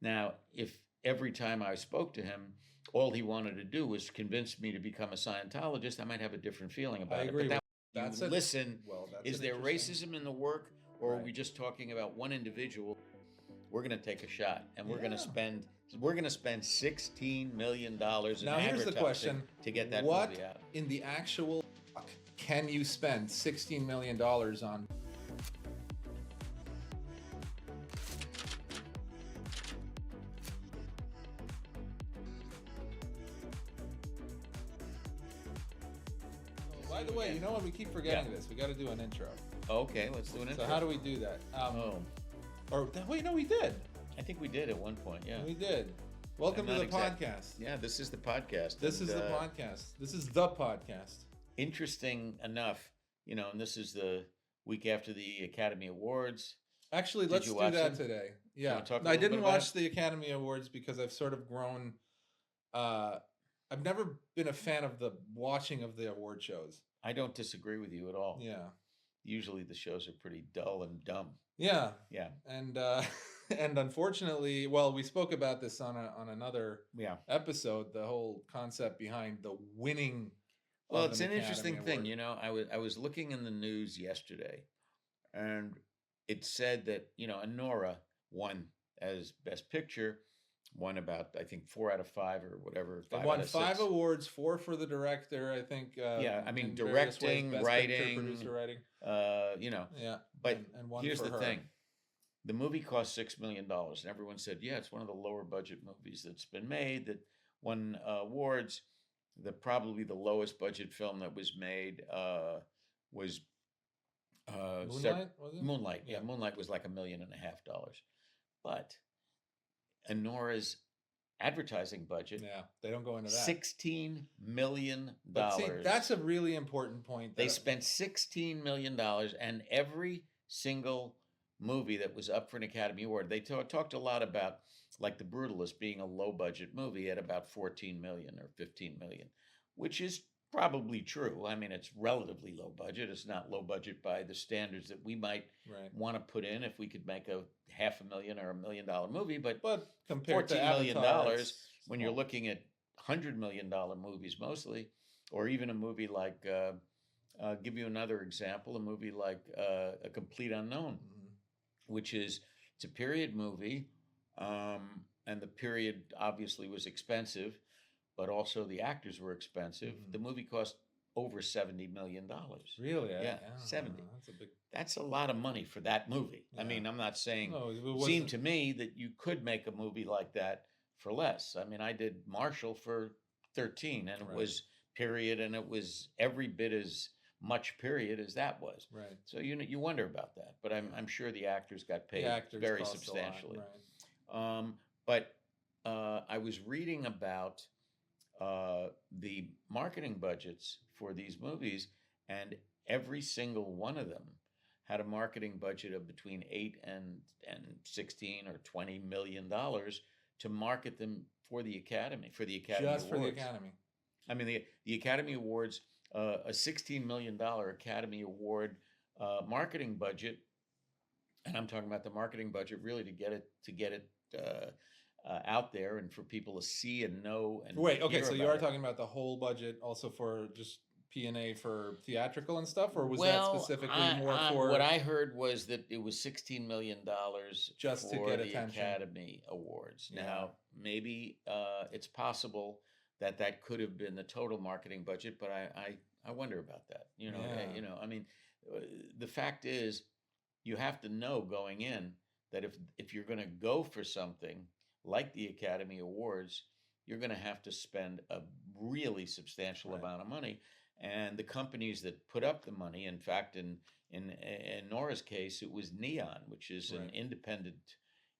Now, if every time I spoke to him, all he wanted to do was convince me to become a Scientologist, I might have a different feeling I about it. But agree. that you That's a listen, that's is an there interesting. racism in the work, or are Right. we just talking about one individual? We're going to take a shot, and Yeah. we're going to spend $16 million in Now here's the advertising question: to get that what movie out. in the actual can you spend $16 million on? By the way, you know what? We keep forgetting this. We got to do an intro. Okay, let's do an intro. So how do we do that? Oh, Or wait, no, we did. I think we did at one point. Yeah, We did. Welcome to I'm the not podcast. Yeah, this is the podcast. This and, is the podcast. This is the podcast. Interesting enough, and this is the week after the Academy Awards. Actually, Did let's you do watch that them? today. You Yeah, wanna talk a I little bit didn't about watch it? the Academy Awards because I've sort of grown. Uh, I've never been a fan of the watching of the award shows. I don't disagree with you at all. Yeah, Usually the shows are pretty dull and dumb. yeah, Yeah, and and unfortunately, well, we spoke about this on another yeah. episode. The whole concept behind the winning Well, of it's an an Academy interesting thing. Award. I was looking in the news yesterday, and it said that Anora won as Best Picture, won about I think 4 out of 5 or whatever, It 5 won out of five 6. awards, four for the director, I think. Yeah, I mean In various ways, directing, best picture, writing, producer, writing. Yeah. But And one here's for the her. thing: the movie cost $6 million, and everyone said, "Yeah, it's one of the lower budget movies that's been made that won awards." Probably the lowest budget film that was made was Moonlight, was it? Moonlight. Yeah, Yeah. Moonlight was like $1.5 million, but Anora's advertising budget Yeah, they don't go into that. $16 million. But see, that's a really important point. They spent $16 million, and every single movie that was up for an Academy Award, they talked a lot about, like, The Brutalist being a low budget movie at about 14 million or 15 million, which is probably true. I mean, it's relatively low budget. It's not low budget by the standards that we might right. want to put in if we could make a $500,000 or $1 million movie, but compared to $14 million Avatar, it's when you're small. looking at $100 million movies mostly, or even a movie like I'll give you another example, a movie like A Complete Unknown, Mhm. which it's a period movie, and the period obviously was expensive, but also the actors were expensive. Mhm. The movie cost over $70 million. Really? Yeah, 70. That's a big. That's a lot of money for that movie. I Yeah. mean, I'm not saying. No, it It wasn't. seemed to me that you could make a movie like that for less. I mean, I did Marshall for 13, and it Right. was period, and it was every bit as much period as that was. Right. So you wonder about that, but I'm sure the actors got paid The actors very cost a lot, substantially. right. But I was reading about the marketing budgets for these movies, and every single one of them had a marketing budget of between 8 and 16 or $20 million to market them for the Academy Just for the Awards. Academy. I mean, the Academy Awards, a $16 million Academy Award marketing budget, and I'm talking about the marketing budget really to get it out there and for people to see and know and Wait, okay, hear so you about are it. talking about the whole budget also for just P&A for theatrical and stuff, or was Well, that specifically more for what I heard was that it was $16 million just to for get the attention? Academy Awards. Yeah. Now, maybe it's possible that could have been the total marketing budget, but I wonder about that. Yeah. I mean, the fact is, you have to know going in that if you're going to go for something like the Academy Awards, you're going to have to spend a really substantial Right. amount of money. And the companies that put up the money, in fact, in Nora's case, it was Neon, which is an Right.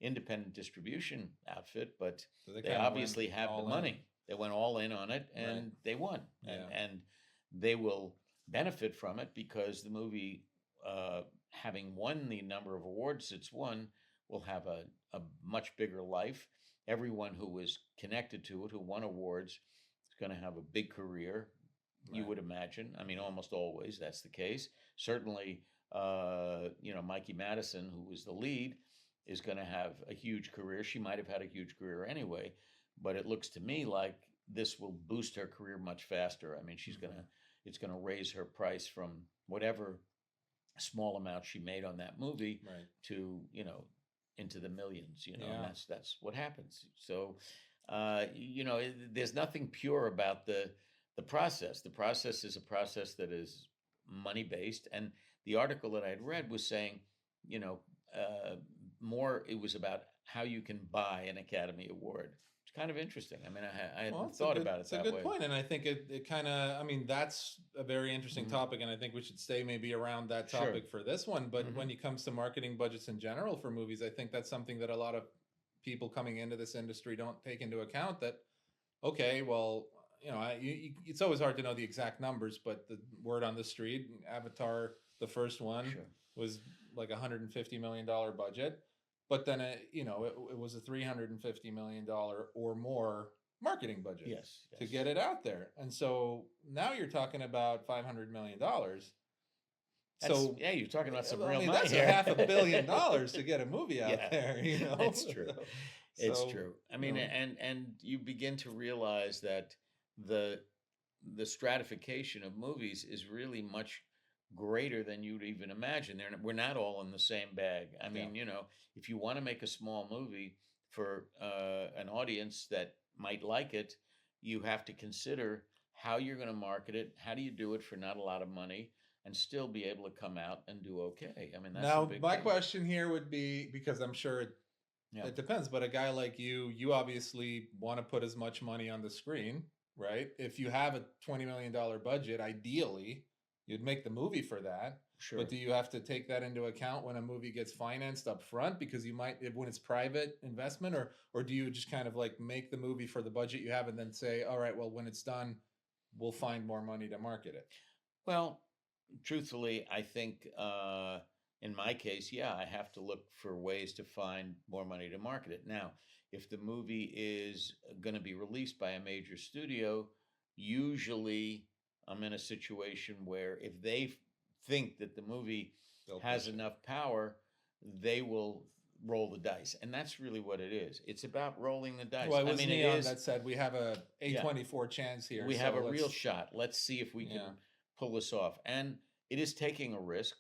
independent distribution outfit, but So they kind of obviously went have the all in. money. They went all in on it, and Right. they won, Yeah. and they will benefit from it because the movie, having won the number of awards it's won, will have a much bigger life. Everyone who was connected to it, who won awards, is going to have a big career. You Right. would imagine. I mean, almost always that's the case. Certainly, Mikey Madison, who was the lead, is going to have a huge career. She might have had a huge career anyway, but it looks to me like this will boost her career much faster. I mean, it's going to raise her price from whatever small amount she made on that movie Right. to, into the millions, and Yeah. that's what happens. So, there's nothing pure about the process. The process is a process that is money based, and the article that I had read was saying, you know, uh, more it was about how you can buy an Academy Award. It's kind of interesting. I mean, I Well, hadn't thought about it it's a that good way. point, and I think it kind of. I mean, that's a very interesting Mhm. topic, and I think we should stay maybe around that Sure. topic for this one. But Hmm. when it comes to marketing budgets in general for movies, I think that's something that a lot of people coming into this industry don't take into account. That okay, well, it's always hard to know the exact numbers, but the word on the street, Avatar, the first one, Sure. was like $150 million budget, but then it was a $350 million or more marketing budget Yes. to Yes. get it out there, and so now you're talking about $500 million. So Yeah, you're talking about some I real mean, money that's a here. $500 million to get a movie out Yeah, there, it's true. It's So, true. I you mean, know, and you begin to realize that the the stratification of movies is really much greater than you'd even imagine. We're not all in the same bag. I yeah. mean, if you want to make a small movie for an audience that might like it, you have to consider how you're going to market it. How do you do it for not a lot of money and still be able to come out and do okay? I mean, that's the Now, big my thing. question here would be, because I'm sure Yeah, it depends, but a guy like you obviously want to put as much money on the screen, right? If you have a $20 million budget, ideally, you'd make the movie for that. sure. But do you have to take that into account when a movie gets financed up front because you might when it's private investment, or do you just kind of like make the movie for the budget you have and then say, all right, well, when it's done, we'll find more money to market it? Well, truthfully, I think in my case, yeah, I have to look for ways to find more money to market it. Now, if the movie is going to be released by a major studio, usually I'm in a situation where if they think that the movie They'll has push it. enough power, they will roll the dice. And that's really what it is. It's about rolling the dice. Well, it I was mean, it Neon is, that said we have a yeah, A24 chance here. we have So a real let's, shot. Let's see if we can yeah. pull this off. And it is taking a risk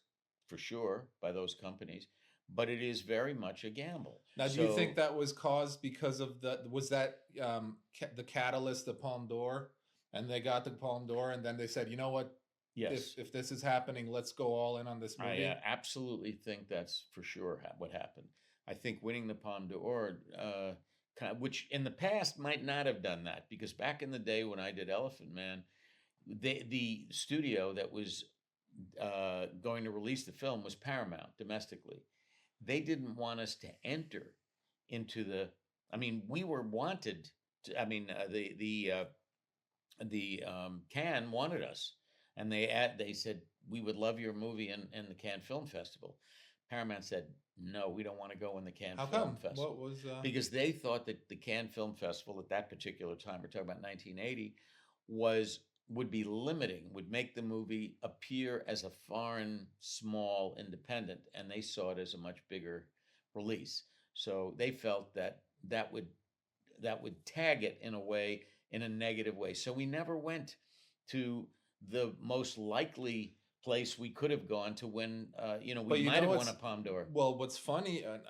for sure by those companies, but it is very much a gamble. Now, do you think So, that was caused because of was that the catalyst, the Palme d'Or, and they got the Palme d'Or, and then they said, you know what, yes, if this is happening, let's go all in on this I movie. absolutely think that's for sure what happened. I think winning the Palme d'Or, which in the past might not have done that, because back in the day when I did Elephant Man, the studio that was going to release the film was Paramount domestically. They didn't want us to enter into the. I mean, we were wanted. I mean, the Cannes wanted us, and they said we would love your movie in the Cannes Film Festival. Paramount said no, we don't want to go in the Cannes How Film come? Festival What was because they thought that the Cannes Film Festival at that particular time, we're talking about 1980, was would be limiting, would make the movie appear as a foreign, small independent, and they saw it as a much bigger release. So they felt that that would tag it in a way, in a negative way. So we never went to the most likely place we could have gone to win. We but you might know have won what's a Palme d'Or. well, what's funny, and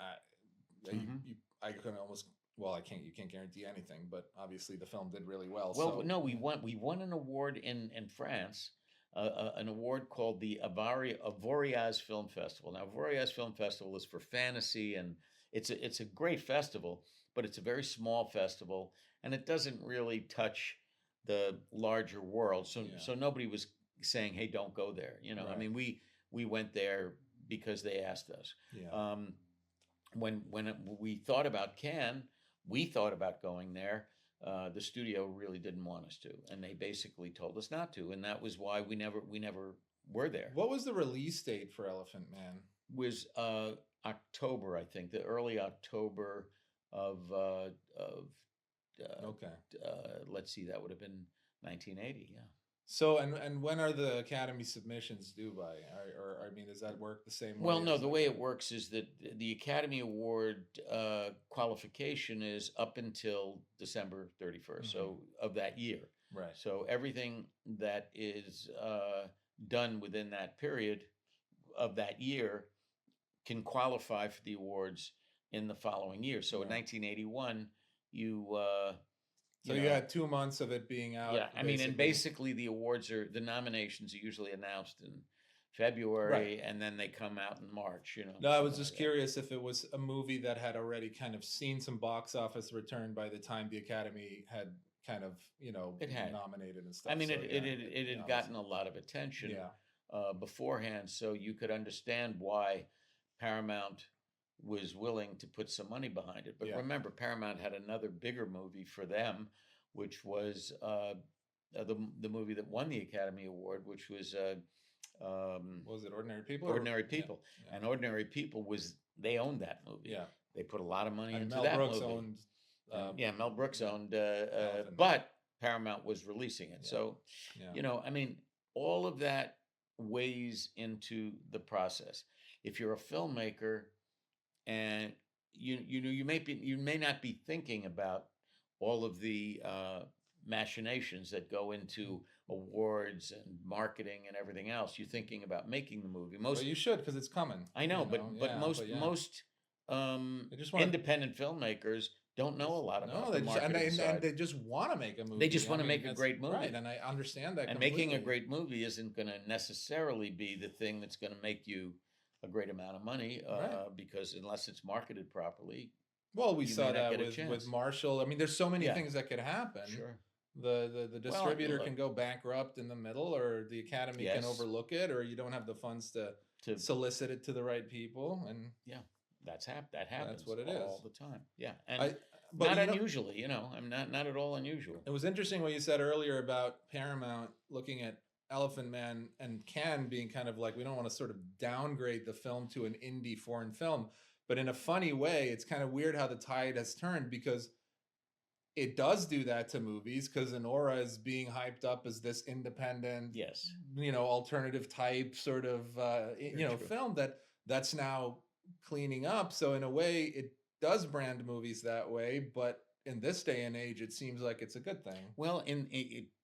Hmm. I can almost, well, I can't, you can't guarantee anything, but obviously the film did really well. Well, So no, we won an award in France, an award called the Avoriaz Film Festival. Now, Avoriaz Film Festival is for fantasy, and it's a great festival, but it's a very small festival, and it doesn't really touch the larger world. So yeah, so nobody was saying, "Hey, don't go there." I right, mean, we went there because they asked us. yeah. Um, we thought about Cannes, we thought about going there. The studio really didn't want us to, and they basically told us not to, and that was why we never were there. What was the release date for Elephant Man? Was October, I think, the early October of Okay. let's see, that would have been 1980. Yeah. So, and when are the Academy submissions due by? Or I mean, does that work the same way? Well, no, as the like way a- it works is that the Academy Award qualification is up until December 31st, Mhm. so of that year. Right. So everything that is done within that period of that year can qualify for the awards in the following year. So in Right. 1981, you So you you know had 2 months of it being yeah, out, I mean, and basically. basically the nominations are usually announced in Right. February, and then they come out in March. No, I was Something like just that. curious if it was a movie that had already kind of seen some box office return by the time the Academy had kind of, It had. nominated and I stuff. mean, So yeah, it had obviously. gotten a lot of attention Yeah. beforehand, so you could understand why Paramount was willing to put some money behind it. But Yeah. remember, Paramount had another bigger movie for them, which was the movie that won the Academy Award, which was What was it, Ordinary People? Ordinary Yeah. People. Yeah. And Ordinary People they owned that movie. Yeah. They put a lot of money And into Mel that Brooks movie. owned. And, yeah, Mel Brooks yeah, owned, Elephant Man. but Paramount was releasing it. Yeah. So, Yeah. I mean, all of that weighs into the process. If you're a filmmaker and you may not be thinking about all of the machinations that go into awards and marketing and everything else. You're thinking about making the movie. Well, you should, because it's coming. I know, but Yeah, most yeah. most They just want independent filmmakers don't know a lot about No, the they just and marketing they, side. and they just want to make a movie. They just I wanna mean, make a that's great movie. right? And I understand that. And making a completely. great movie isn't going to necessarily be the thing that's going to make you a great amount of money, Right. because unless it's marketed properly, Well, we you saw may not that get a with chance. Marshall. I mean, there's so many Yeah. things that could happen. Sure. The distributor look- can go bankrupt in the middle, or the Academy can Yes. overlook it, or you don't have the funds to To solicit it to the right people. And that happens what it all is. the time. Yeah, and I, but not you know, unusually. I'm not at all unusual. it was interesting what you said earlier about Paramount looking at Elephant Man and Cannes being kind of like, we don't want to sort of downgrade the film to an indie foreign film. But in a funny way, it's kind of weird how the tide has turned, because it does do that to movies, because Anora is being hyped up as this independent, Yes. alternative type sort of, True. film that's now cleaning up. So in a way, it does brand movies that way. But in this day and age, it seems like it's a good thing. Well,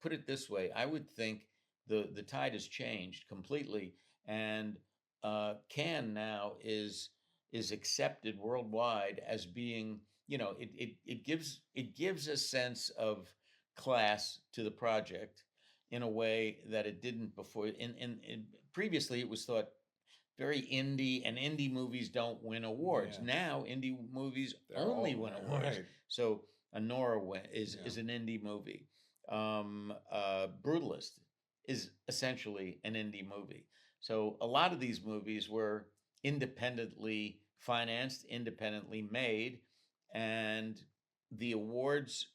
put it this way, I would think the tide has changed completely, and Cannes now is accepted worldwide as being, it gives a sense of class to the project in a way that it didn't before. In previously, it was thought very indie, and indie movies don't win awards. Yeah. Now, indie movies They're only all- win awards. right. So Anora is Yeah. an indie movie. Brutalist is essentially an indie movie. So a lot of these movies were independently financed, independently made, and the awards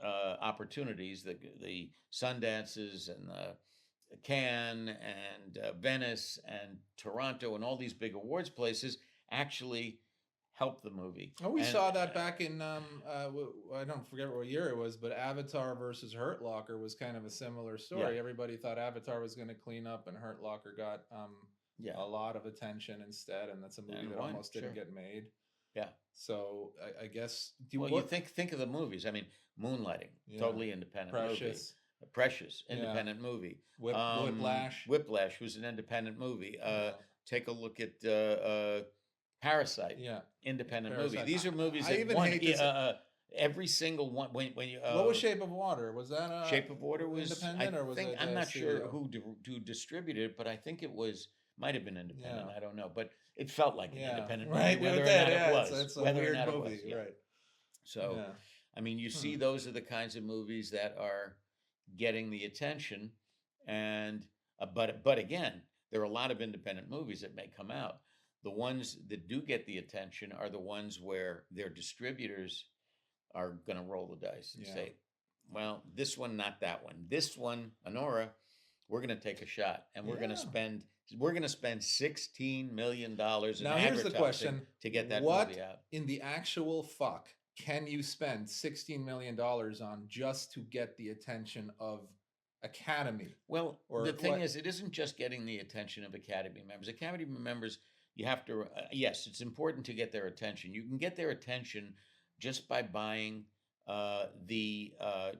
opportunities, the Sundances and the Cannes and Venice and Toronto and all these big awards places actually help the movie. Oh, we And, saw that back in I don't forget what year it was, but Avatar versus Hurt Locker was kind of a similar story. Yeah. Everybody thought Avatar was going to clean up, and Hurt Locker got Yeah. a lot of attention instead, and that's a movie And that won, almost didn't sure. get made. Yeah. So I guess Well, you think of the movies. I mean, Moonlighting, Yeah. totally independent movie. Precious, Precious, Yeah. independent movie. Whiplash. Whiplash was an independent movie. Yeah. Take a look at Parasite, Yeah. independent Parasite. movie. These are movies I that even won hate this- every single one. When you What was Shape of Water? Was that Shape of Water was independent, I or was think, it I'm not sure studio? who distributed it, but I think it might have been independent. Yeah. I don't know, but it felt like an Yeah. independent Right. movie, whether or that, not yeah, it was. It's a whether or weird not it movie, was, yeah. right? So. Yeah. I mean, you see, Hmm. those are the kinds of movies that are getting the attention, and but again, there are a lot of independent movies that may come out. The ones that do get the attention are the ones where their distributors are going to roll the dice and Yeah. say, "Well, this one, not that one. This one, Anora, we're going to take a shot, and we're going to Yeah. spend $16 million in Now here's the advertising question: to get that what movie out." in the actual fuck can you spend $16 million on just to get the attention of Academy? Well, Or the thing what? is, it isn't just getting the attention of Academy members. Academy members, you have to, yes, it's important to get their attention. You can get their attention just by buying uh, the uh,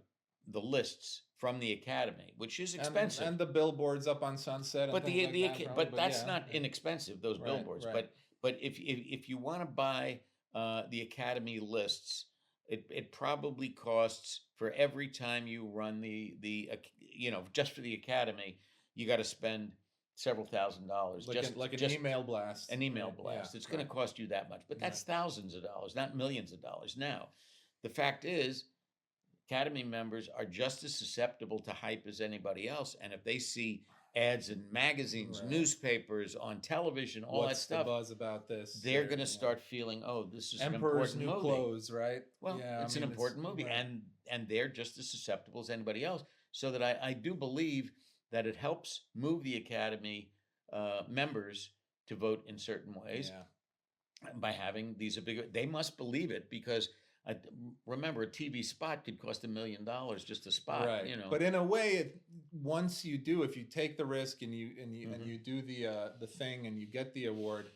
the lists from the Academy, which is expensive. And the billboards up on Sunset and But things like that, probably. but But that's yeah, not inexpensive. Those right, billboards. right. But if you want to buy the Academy lists, it probably costs for every time you run you know, just for the Academy, you got to spend several $1,000s Like an just email blast. an email Right, blast. yeah, It's going right. to cost you that much, but Yeah. that's thousands of dollars, not millions of dollars. Now, the fact is, Academy members are just as susceptible to hype as anybody else, and if they see ads in magazines, Right. newspapers, on television, all that What's the stuff, buzz about this? they're Or, going to yeah. start feeling, oh, this is an Emperor's important New movie. Clothes, right? Well, Yeah, it's I an mean, important movie, right. and they're just as susceptible as anybody else. So that I do believe that it helps move the Academy members to vote in certain ways Yeah. by having these bigger. They must believe it because I remember a TV spot could cost $1 million just a spot. Right. You know, But in a way, once you do, if you take the risk and you Mhm. you do the thing and you get the award,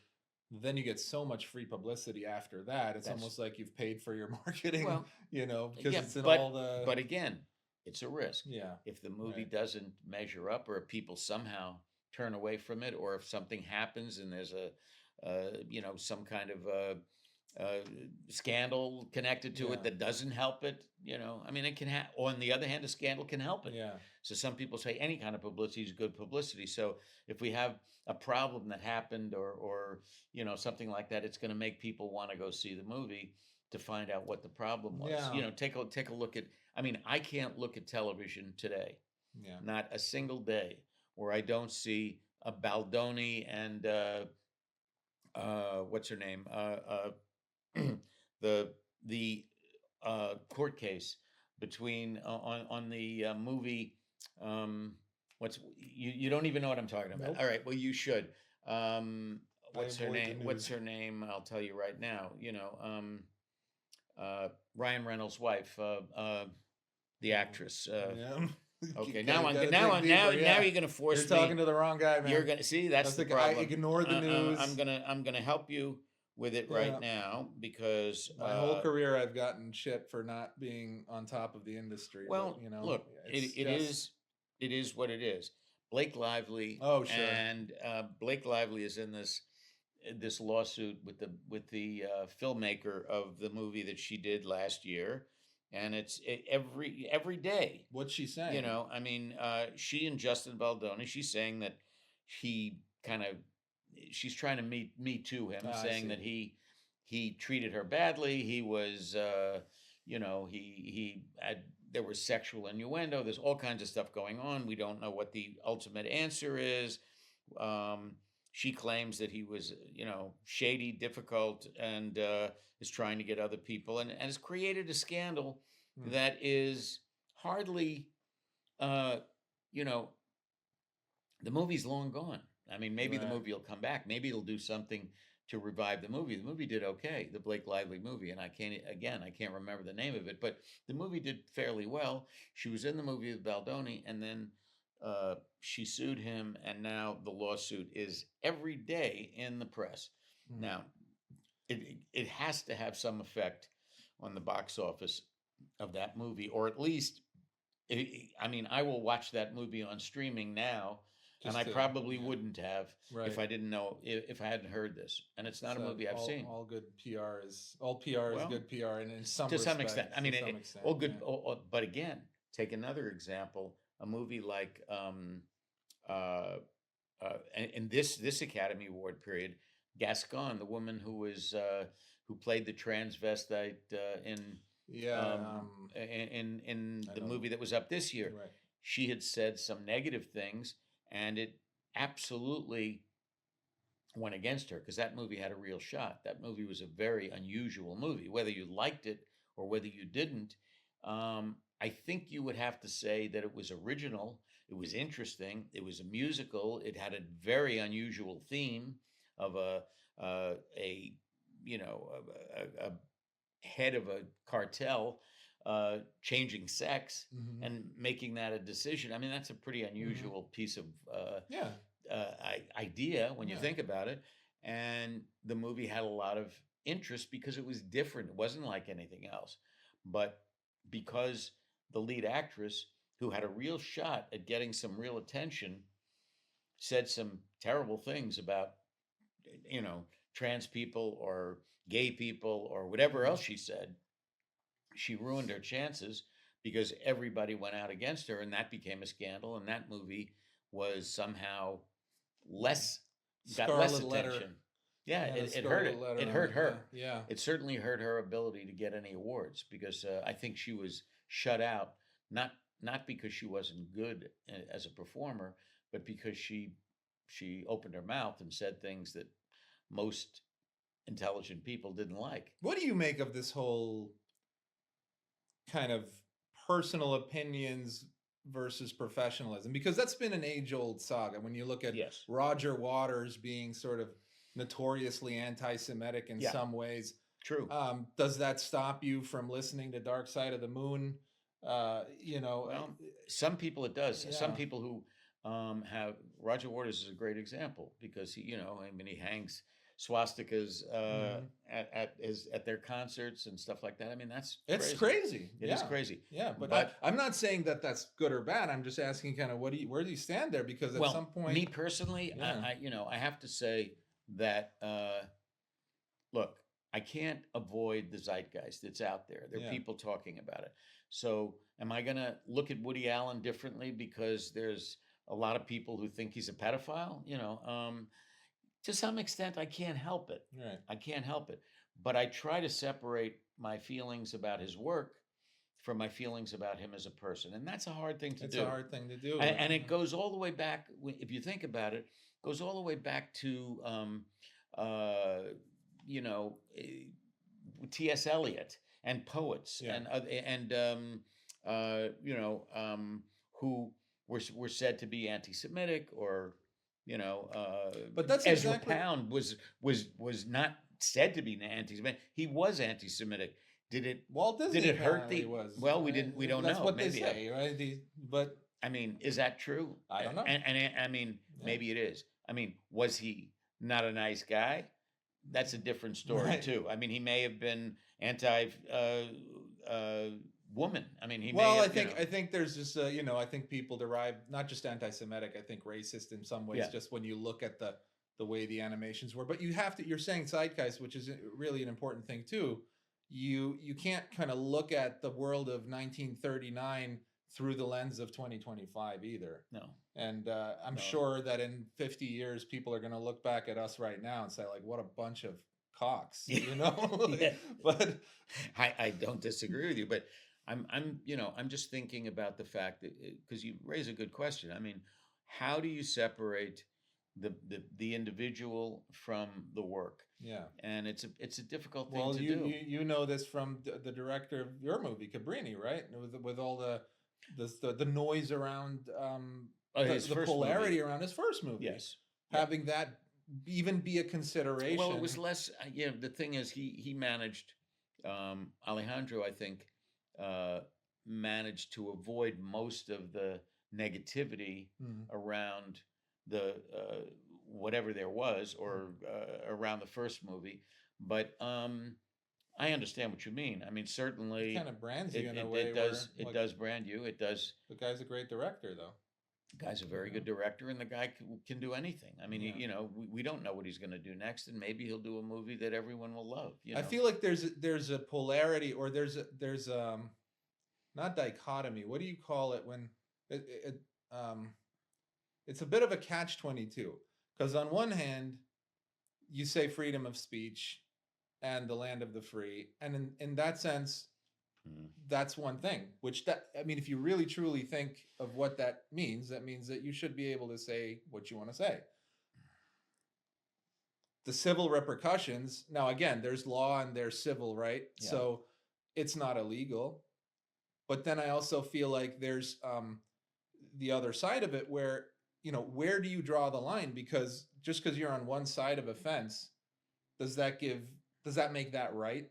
then you get so much free publicity after that. It's That's- almost like you've paid for your marketing, Well, because yeah, it's in but all the. but again, it's a risk. Yeah. If the movie Right. doesn't measure up, or if people somehow turn away from it, or if something happens and there's you know, some kind of scandal connected to Yeah. it that doesn't help it, you know, I mean, it can have. On the other hand, a scandal can help it. Yeah. So some people say any kind of publicity is good publicity. So if we have a problem that happened, or you know, something like that, it's going to make people want to go see the movie to find out what the problem was. Yeah. You know, take a look at. I mean, I can't look at television today, Yeah. not a single day, where I don't see a Baldoni and what's her name, the court case between on the movie. What's you don't even know what I'm talking about. Nope. All right, well you should. What's her avoid the name? What's news. her name? I'll tell you right now. You know, Ryan Reynolds' wife, the actress. Yeah. Okay, You now gotta dig now deeper, yeah. you're gonna force You're talking me. to the wrong guy, man. You're gonna see that's the the guy. problem. Ignore the news. I'm gonna help you with it Yeah. right now because My whole career, I've gotten shit for not being on top of the industry. well, but, you know, look, it's it is what it is. Blake Lively. Oh, sure. And Blake Lively is in this lawsuit with the filmmaker of the movie that she did last year, and every day. What's she saying? You know, I mean, she and Justin Baldoni, she's saying that he kind of, she's trying to me too him, I saying see. that he treated her badly. He was, you know, he had, there was sexual innuendo. There's all kinds of stuff going on. We don't know what the ultimate answer is. She claims that he was, you know, shady, difficult, and is trying to get other people, and has created a scandal Hmm. that is hardly, you know, the movie's long gone. I mean, maybe the Right. movie will come back. Maybe it'll do something to revive the movie. The movie did okay, the Blake Lively movie, and I can't remember the name of it, but the movie did fairly well. She was in the movie with Baldoni, and then she sued him, and now the lawsuit is every day in the press. Hmm. Now, it has to have some effect on the box office of that movie, or at least, I mean, I will watch that movie on streaming now, and Just I to- probably yeah. wouldn't have Right. if I didn't know, if I hadn't heard this. And it's not a So movie I've all, seen. All good PR is Well, good PR, and in some To some respects, extent. I mean, to some extent, all good. yeah. But again, take another example. A movie like in this Academy Award period, Gascon, the woman who played the transvestite in Yeah. in I the know. movie that was up this year, Right. she had said some negative things, and it absolutely went against her because that movie had a real shot. That movie was a very unusual movie, whether you liked it or whether you didn't. I think you would have to say that it was original. It was interesting. It was a musical. It had a very unusual theme of a you know, a head of a cartel changing sex Mhm. and making that a decision. I mean, that's a pretty Mhm. unusual piece of Yeah. idea when you Yeah. think about it. And the movie had a lot of interest because it was different. It wasn't like anything else. But because the lead actress, who had a real shot at getting some real attention, said some terrible things about, you know, trans people or gay people or whatever Mhm. else she said, she ruined her chances because everybody went out against her and that became a scandal and that movie was somehow less got less Scarlet Letter. attention. Yeah, Yeah, the it hurt Scarlet it. Letter It on hurt it. Yeah. her. Yeah. It certainly hurt her ability to get any awards because I think she was shut out not not because she wasn't good as a performer, but because she opened her mouth and said things that most intelligent people didn't like. What do you make of this whole kind of personal opinions versus professionalism? Because that's been an age-old saga. When you look at Yes. Roger Waters being sort of notoriously anti-Semitic in Yeah. some ways, True. does that stop you from listening to Dark Side of the Moon? Well, some people it does. Some Yeah. people who have Roger Waters is a great example because he, I mean, he hangs swastikas Mhm. at their concerts and stuff like that. I mean, that's It's crazy. crazy. It is Yeah. crazy. Yeah, but But I'm not saying that that's good or bad. I'm just asking kind of where do you stand there? Because at some well, point, me personally, yeah, I have to say that look, I can't avoid the zeitgeist that's out there. There are yeah. people talking about it. So, am I going to look at Woody Allen differently because there's a lot of people who think he's a pedophile? To some extent, I can't help it. Right. I can't help it. But I try to separate my feelings about his work from my feelings about him as a person. And that's a hard thing to It's do. a hard thing to do. And it goes all the way back, if you think about it, goes all the way back to, uh, you know, T.S. Eliot and poets Yeah. who were said to be anti-Semitic or But that's Ezra exactly Pound was not said to be anti-Semitic. He was anti-Semitic. Did it Walt Disney did it hurt apparently the? was. Well, we right? didn't. We don't That's know. what they Maybe. say, right? But I mean, is that true? I don't know. And I mean, Yeah. maybe it is. I mean, was he not a nice guy? That's a different story Right. too. I mean, he may have been anti woman. I mean, he Well, may I have. think I think there's just I think people derive not just anti-Semitic. I think racist in some ways. Yeah. Just when you look at the way the animations were, but you have to. You're saying zeitgeist, which is really an important thing too. You can't kind of look at the world of 1939 through the lens of 2025 either. No. And I'm No. sure that in 50 years, people are going to look back at us right now and say, like, what a bunch of cocks, Yeah. But I don't disagree with you, but I'm just thinking about the fact that because you raise a good question. I mean, how do you separate the individual from the work? yeah. And it's a difficult thing Well, to you, do. you know this from the director of your movie, Cabrini, right? With all the noise around His the first polarity movie. around his first movie. Yes. Yeah. Having that even be a consideration. Well, it was less. The thing is, he managed. Alejandro, I think, managed to avoid most of the negativity Mhm. around the whatever there was, or around the first movie. But I understand what you mean. I mean, certainly, Kind of brands it, you in a it, way it does where it does brand you. It does. the guy's a great director, though. The guy's a very Yeah. good director, and the guy can do anything. I mean, Yeah. we don't know what he's going to do next, and maybe he'll do a movie that everyone will love. I feel like there's a polarity, or there's not dichotomy. What do you call it when it's a bit of a catch-22, because on one hand you say freedom of speech and the land of the free, and in that sense Mhm. that's one thing, which that I mean, if you really truly think of what that means, that means that you should be able to say what you want to say. The civil repercussions, now again, there's law and there's civil, right? Yeah. So it's not illegal. But then I also feel like there's the other side of it where, where do you draw the line? Because just because you're on one side of a fence, does that make that right?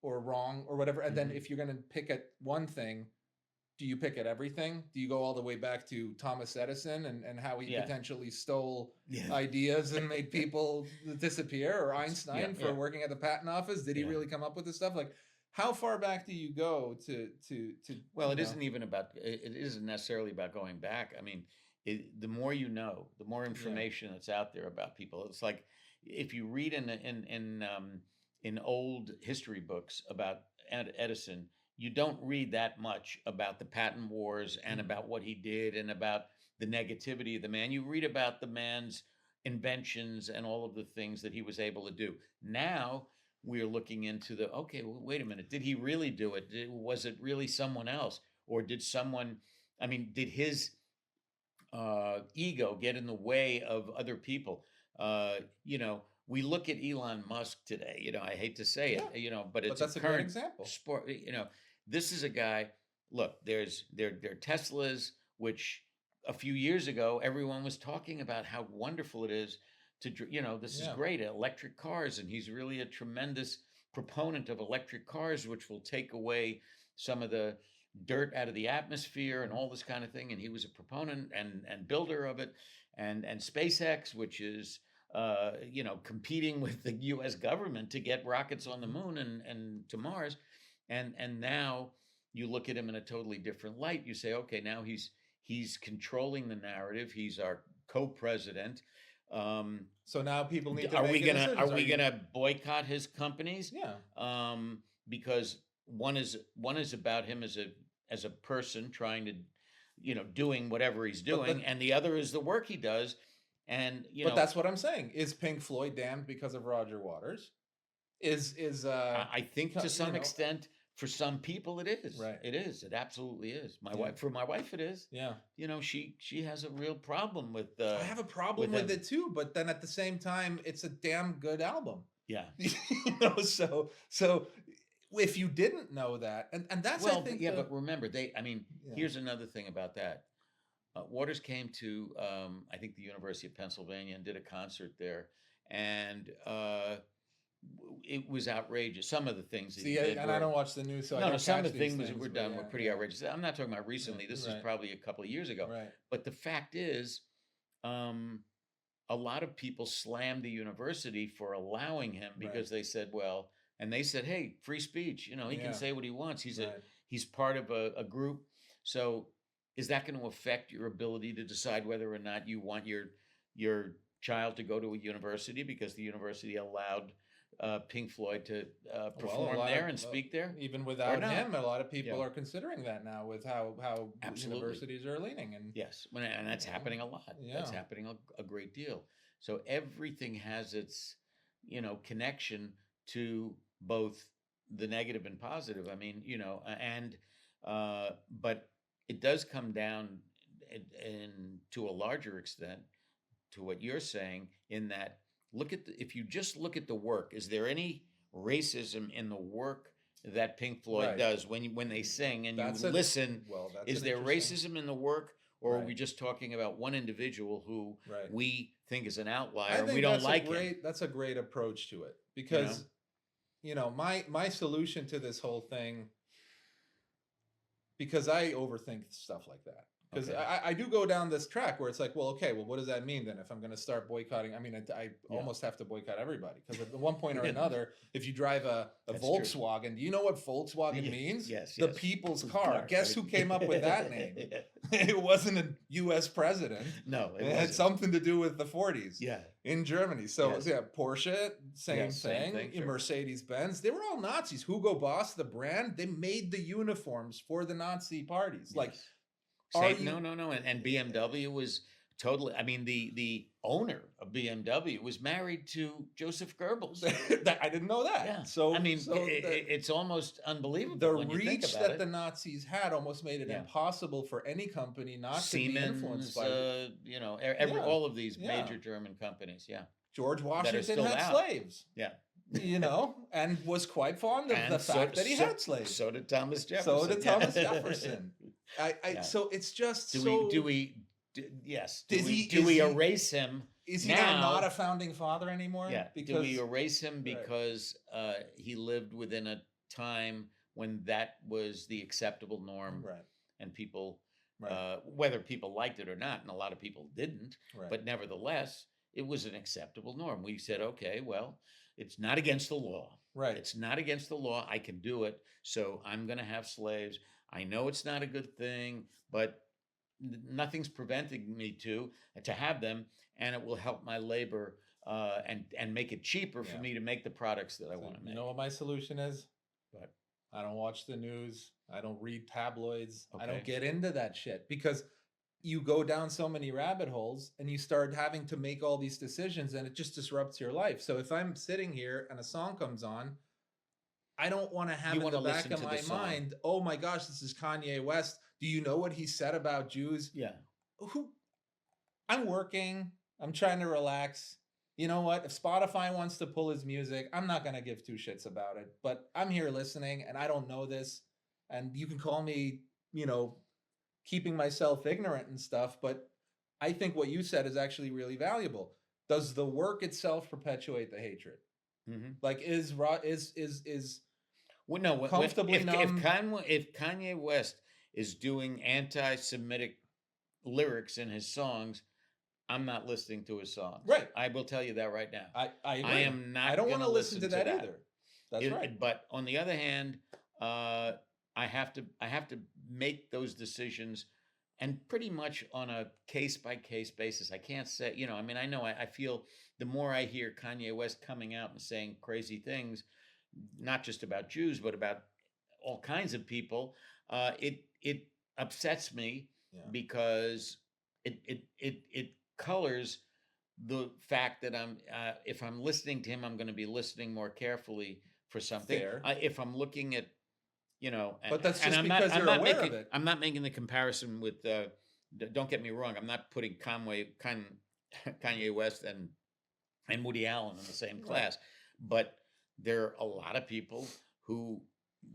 or wrong or whatever. And then Mhm. if you're going to pick at one thing, do you pick at everything? Do you go all the way back to Thomas Edison and how he Yeah. potentially stole Yeah. ideas and made people disappear, or Einstein Yeah. for Yeah. working at the patent office? Did he Yeah. really come up with this stuff? Like, how far back do you go to Well, you it know? isn't even about. It isn't necessarily about going back. I mean, the more you know, the more Yeah. information that's out there about people. It's like if you read in old history books about Edison, you don't read that much about the patent wars and Mhm. about what he did and about the negativity of the man. You read about the man's inventions and all of the things that he was able to do. Now we're looking into the okay, well, wait a minute, did he really do it? Was it really someone else, or did someone? I mean, did his ego get in the way of other people? You know, we look at Elon Musk today. You know, I hate to say Yeah, it. You know, but but it's a that's a great current example. sport. You know, this is a guy. Look, there are Teslas, which a few years ago everyone was talking about how wonderful it is to you know this is Yeah. great electric cars, and he's really a tremendous proponent of electric cars, which will take away some of the dirt out of the atmosphere and Mhm. all this kind of thing. And he was a proponent and builder of it, and SpaceX, which is you know competing with the U.S. government to get rockets on the Mhm. moon and to Mars, and now you look at him in a totally different light. You say, okay, now he's controlling the narrative. He's our co-president. Um, So now people need to are we make a gonna decision. are we gonna boycott his companies? Yeah. Because one is about him as a person trying to, you know, doing whatever he's But doing, the and the other is the work he does, and you but know, that's what I'm saying. Is Pink Floyd damned because of Roger Waters? Is I think to you some know, extent for some people it is. right. It is. It absolutely is. Yeah. For my wife, it is. Yeah. You know, she has a real problem I have a problem with him. it too, but then at the same time, it's a damn good album. Yeah. You know, so if you didn't know that, and that's I Well, think yeah, the but remember, I mean, yeah. here's another thing about that. Waters came to, I think, the University of Pennsylvania and did a concert there, and it was outrageous. Some of the things that he See, did and were I don't watch the news, so I no, don't some of catch the these things that things, were but done were yeah, pretty yeah, outrageous. I'm not talking about recently. This is right, probably a couple of years ago. right, But the fact is, um, a lot of people slammed the university for allowing him right, because they said, well, and they said, hey, free speech. You know, he can yeah, say what he wants. right. He's part of a group. So is that going to affect your ability to decide whether or not you want your child to go to a university because the university allowed Pink Floyd to Well, a perform lot there of and speak there even or without not? him, a lot of Yeah, people are considering that now with how absolutely. universities are leaning, and Yes, and that's you know, happening a lot. That's yeah, happening a great deal. So everything has its, you know, connection to both the negative and positive. I mean, you know, but it does come down in to a larger extent to what you're saying in that if you just look at the work, is there any racism in the work that Pink Floyd right. does when they sing and you That's a listen? well, that's Is an there interesting racism in the work, or are we right, just talking about one individual who right. we think is an outlier I and we think don't like him? that's a great approach to it You know? because you know my solution to this whole thing, because I overthink stuff like that. Because Okay. I do go down this track where it's like, well, okay, well, what does that mean then? If I'm going to start boycotting, I mean, I Yeah. almost have to boycott everybody because at one point or Yeah. another, if you drive a That's true. Volkswagen, do you know what Volkswagen Ye- means? Yes, The yes. people's Whose car. Guess right? who came up with that name? It wasn't a U.S. president. No, It it had wasn't. something to do with the 40s. Yeah. In Germany. So Yes. yeah, Porsche, same Yes, same thing. thing, sure. Mercedes Benz, they were all Nazis. Hugo Boss, the brand, they made the uniforms for the Nazi parties. Like, Yes. are Same, you no, and BMW was totally. I mean, the owner of BMW was married to Joseph Goebbels. I didn't know that. Yeah. So I mean, so it's almost unbelievable the when you think reach about that it. the Nazis had almost made it Yeah. impossible for any company not to be influenced Siemens, by you know, Yeah. all of these Yeah. major German companies. Yeah, George that are Washington still had out. slaves. Yeah, You know, and was quite fond of the fact that he had slaves. So did Thomas Jefferson. So did yeah. Thomas Jefferson. Yeah. So it's just Do we yes? Is Do we he- erase him? is he now not a founding father anymore? Yeah. Because Do we erase him Right. because he lived within a time when that was the acceptable norm, Right. and people, Right. whether people liked it or not, and a lot of people didn't, Right. but nevertheless, it was an acceptable norm. We said, okay, well, it's not against the law. Right. It's not against the law. I can do it. So I'm going to have slaves. I know it's not a good thing, but nothing's preventing me to have them, and it will help my labor, and make it cheaper for Yeah. me to make the products that I So want to you make. know what my solution is? But I don't watch the news. I don't read tabloids. I don't Okay. get into that shit because you go down so many rabbit holes and you start having to make all these decisions and it just disrupts your life. So if I'm sitting here and a song comes on, I don't want to have You in wanna the back listen of to the my song. mind, oh my gosh, this is Kanye West. Do you know what he said about Jews? yeah, Who I'm working, I'm trying to relax. You know what? If Spotify wants to pull his music, I'm not going to give two shits about it. But I'm here listening and I don't know this. And you can call me, keeping myself ignorant and stuff. But I think what you said is actually really valuable. Does the work itself perpetuate the hatred? hmm Like, is well, no. comfortably If numb? if Kanye West is doing anti-Semitic lyrics in his songs, I'm not listening to his songs. Right. I will tell you that right now. I agree. I am not. I don't want to gonna listen to that either. That's right. But on the other hand, I have to make those decisions, and pretty much on a case by case basis. I can't say, I mean, I know I feel the more I hear Kanye West coming out and saying crazy things, not just about Jews, but about all kinds of people, it upsets me, Yeah. because it colors the fact that if I'm listening to him, I'm going to be listening more carefully for something. Fair. If I'm looking at, But that's and just I'm because not, I'm you're not aware making, of it. I'm not making the comparison with. Don't get me wrong. I'm not putting Kanye West and Woody Allen in the same Right. class, but there are a lot of people who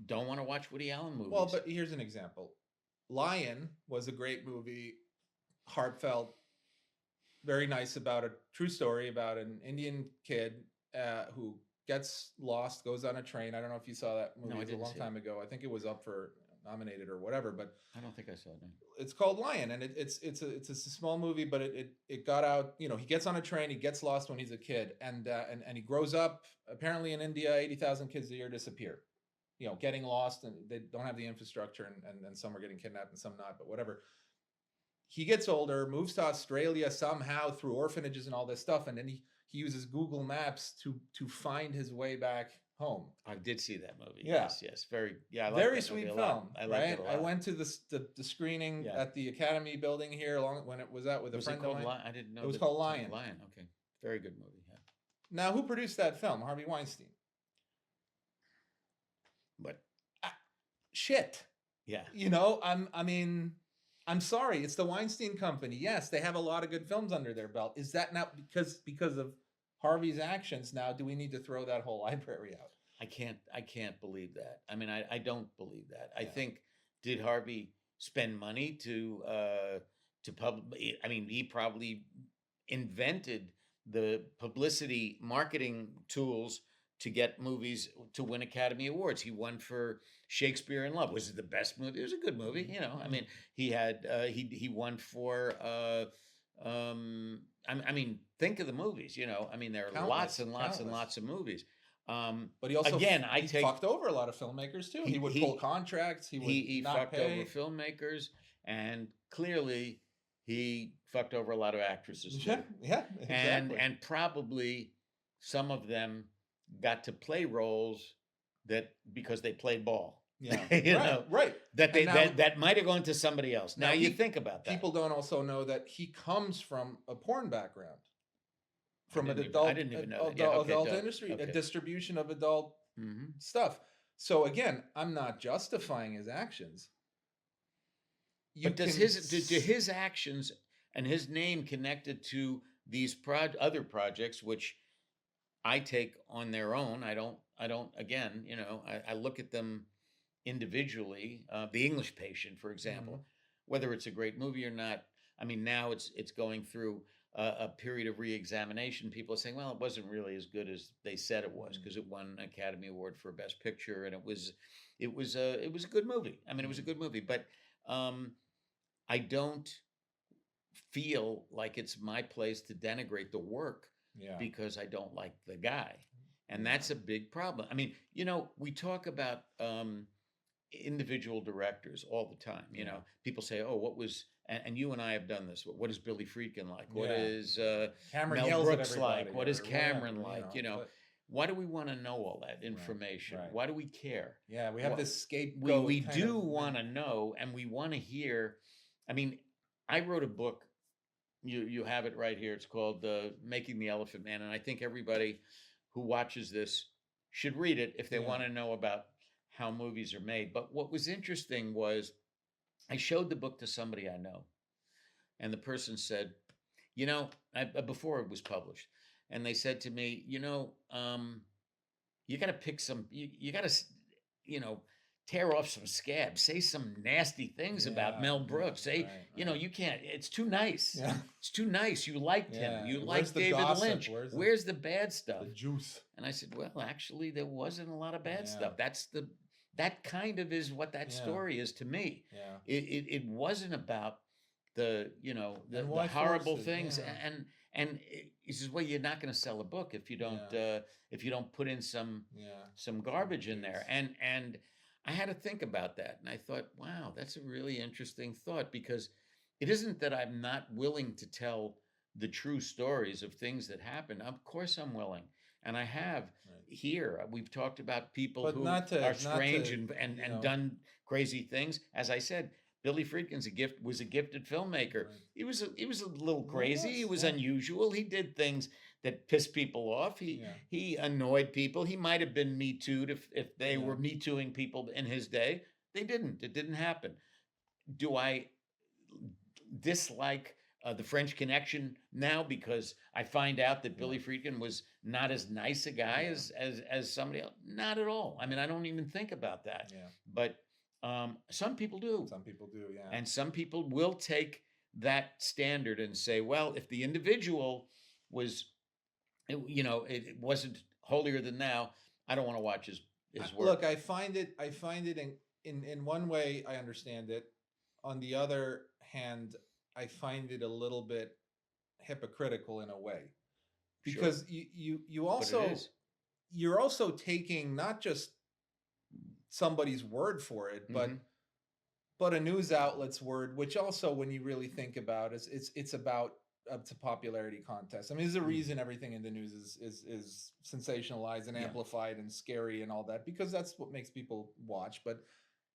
don't want to watch Woody Allen movies. Well, but here's an example. Lion was a great movie, heartfelt, very nice, about a true story about an Indian kid who gets lost, goes on a train. I don't know if you saw that movie. No, I It was a didn't long see it. time ago. I think it was up for nominated or whatever, but I don't think I saw it. No. it's called Lion, and it's a small movie, but it got out. He gets on a train, he gets lost when he's a kid, and he grows up. Apparently, in India, 80,000 kids a year disappear. Getting lost, and they don't have the infrastructure, and some are getting kidnapped and some not, but whatever. He gets older, moves to Australia somehow through orphanages and all this stuff, and then he uses Google Maps to find his way back home. I did see that movie. Yeah. Yes. I like Very that sweet movie a lot. film. I liked right? it a lot. I went to the screening Yeah. at the Academy building here when it was out with a Was it friend of called mine. Lion? I didn't know. It was that- called Lion. Lion. Okay. Very good movie. Yeah. Now, who produced that film? Harvey Weinstein. But Shit. yeah. I'm sorry. It's the Weinstein Company. Yes, they have a lot of good films under their belt. Is that not because of Harvey's actions? Now, do we need to throw that whole library out? I can't believe that. I mean, I don't believe that. I Yeah. think, did Harvey spend money to I mean, he probably invented the publicity marketing tools to get movies to win Academy Awards. He won for Shakespeare in Love. Was it the best movie? It was a good movie. I mean, he had he won for I mean, think of the movies. I mean, there are Countless, lots and lots and countless. lots of movies. But he also Again, he fucked over a lot of filmmakers too. He would pull contracts. He would he not fucked pay. over filmmakers, and clearly he fucked over a lot of actresses too. Yeah, exactly. And probably some of them got to play roles that because they played ball. yeah, you right, know, right. that they And now- that might have gone to somebody else. Now, Now, you think about that. People don't also know that he comes from a porn background, from an didn't even- adult, I didn't even know that. Yeah, okay, adult duh. industry, a Okay. distribution of adult Mhm. stuff. So again, I'm not justifying his actions. You But does can do his actions and his name connected to these other projects, which I take on their own? I don't. Again, I look at them individually. The English Patient, for example, Mm-hmm. whether it's a great movie or not. I mean, now it's going through a period of re-examination, people are saying, well, it wasn't really as good as they said it was because it won an Academy Award for Best Picture, and it was a good movie. I mean, it was a good movie, but um, I don't feel like it's my place to denigrate the work Yeah. because I don't like the guy. And Yeah. that's a big problem. I mean, we talk about individual directors all the time. Yeah. People say, "Oh, what was?" And you and I have done this. What is Billy Friedkin like? What Yeah. is Cameron Mel yells at Brooks like? everybody What is or Cameron whatever, like? but Why do we want to know all that information? right. Why do we care? yeah, we have Wha- this scapegoat. we kind do of want to know, and we want to hear. I mean, I wrote a book. You have it right here. It's called Making the Elephant Man, and I think everybody who watches this should read it if they Yeah. want to know about how movies are made. But what was interesting was I showed the book to somebody I know, and the person said, before it was published, and they said to me, you got to pick you got to, you know, tear off some scabs, say some nasty things about Yeah, Mel yeah, Brooks. Say, right. you can't. It's too nice. Yeah. It's too nice. You liked Yeah, him. You where's liked the David gossip? Lynch. Where's Where's the- the bad stuff? The juice. And I said, well, actually, there wasn't a lot of bad Yeah. stuff. That kind of is what that Yeah. story is to me. Yeah. It wasn't about the the And why horrible force it? things, Yeah. and he says, well, you're not going to sell a book if you don't if you don't put in some Yeah. garbage in there. Jeez. And I had to think about that, and I thought, wow, that's a really interesting thought, because it isn't that I'm not willing to tell the true stories of things that happen. Of course, I'm willing, and I have. Right. Here, we've talked about people But who not to- are not strange to, and you know- done crazy things. As I said, Billy Friedkin's was a gifted filmmaker. Right. He was a little He crazy. He was, was yeah. unusual. He did things that pissed people off. Yeah. He annoyed people. He might have been Me Too'd if they Yeah. were Me Tooing people in his day. They didn't. It didn't happen. Do I dislike the French Connection now because I find out that Billy Friedkin was not as nice a guy Yeah. as somebody else? Not at all. I mean, I don't even think about that. Yeah. But some people do. Some people do. Yeah. And some people will take that standard and say, well, if the individual was, it wasn't holier than thou, I don't want to watch his work. Look, I find it in one way I understand it. On the other hand, I find it a little bit hypocritical in a way, Sure. because you But it also is. you're also taking not just somebody's word for it, Mhm. but a news outlet's word, which also, when you really think about it, it's about up to popularity contest. I mean, there's a reason everything in the news is sensationalized and Yeah. amplified and scary and all that, because that's what makes people watch. But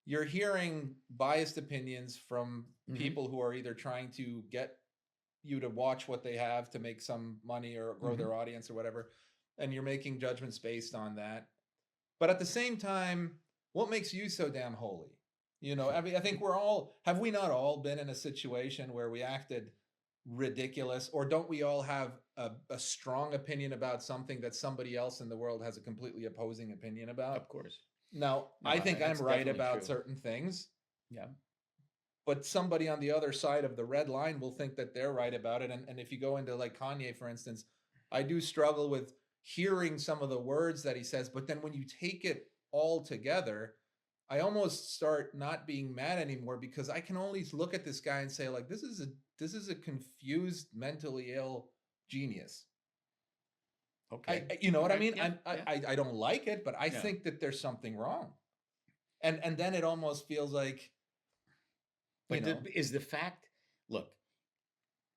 you're hearing biased opinions from Mhm. people who are either trying to get you to watch what they have to make some money or grow their audience or whatever, and you're making judgments based on that. But at the same time, what makes you so damn holy? I mean, I think have we not all been in a situation where we acted ridiculous, or don't we all have a strong opinion about something that somebody else in the world has a completely opposing opinion about? Of course. Now, No, I think I'm that's right definitely about true. certain things, Yeah. but somebody on the other side of the red line will think that they're right about it. And if you go into like Kanye, for instance, I do struggle with hearing some of the words that he says, but then when you take it all together, I almost start not being mad anymore, because I can only look at this guy and say, like, this is a confused, mentally ill genius. Okay. You know what I Right, mean? yeah, I don't like it, but I Yeah. think that there's something wrong. And then it almost feels like, But you know, is the fact, look,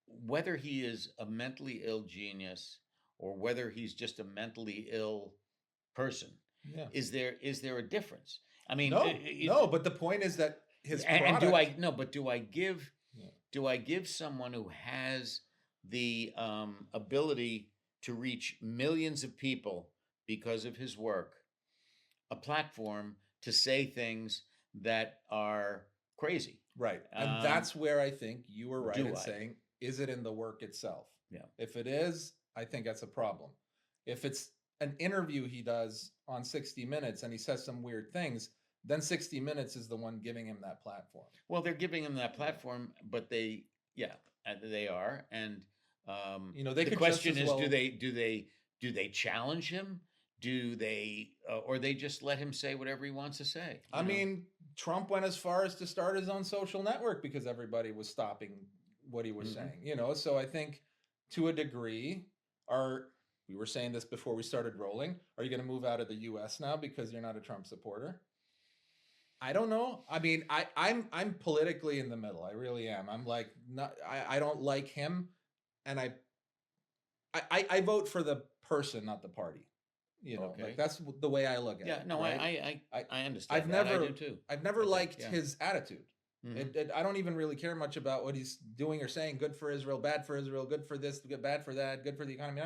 whether he is a mentally ill genius or whether he's just a mentally ill person, yeah. is there a difference? I mean, No, but the point is that his and product, do I give Yeah. do I give someone who has the ability to reach millions of people because of his work a platform to say things that are crazy? right? And Um, that's where I think you were right do in I? saying, is it in the work itself? Yeah. If it is, I think that's a problem. If it's an interview he does on 60 Minutes and he says some weird things, then 60 Minutes is the one giving him that platform. Well, they're giving him that platform, but they are, and They The could question just as is, well. do they challenge him? Do they, or they just let him say whatever he wants to say? I mean, Trump went as far as to start his own social network because everybody was stopping what he was Mhm. saying. So I think to a degree, are we were saying this before we started rolling. Are you going to move out of the U.S. now because you're not a Trump supporter? I don't know. I mean, I'm politically in the middle. I really am. I'm like not. I don't like him, and I vote for the person, not the party. Like Okay. that's the way I look at Yeah. it. No, Right. I I understand I've that. I never do too. I've never I think. liked Yeah. his attitude. Hmm. I don't even really care much about what he's doing or saying. Good for Israel, bad for Israel, good for this, bad for that, good for the economy.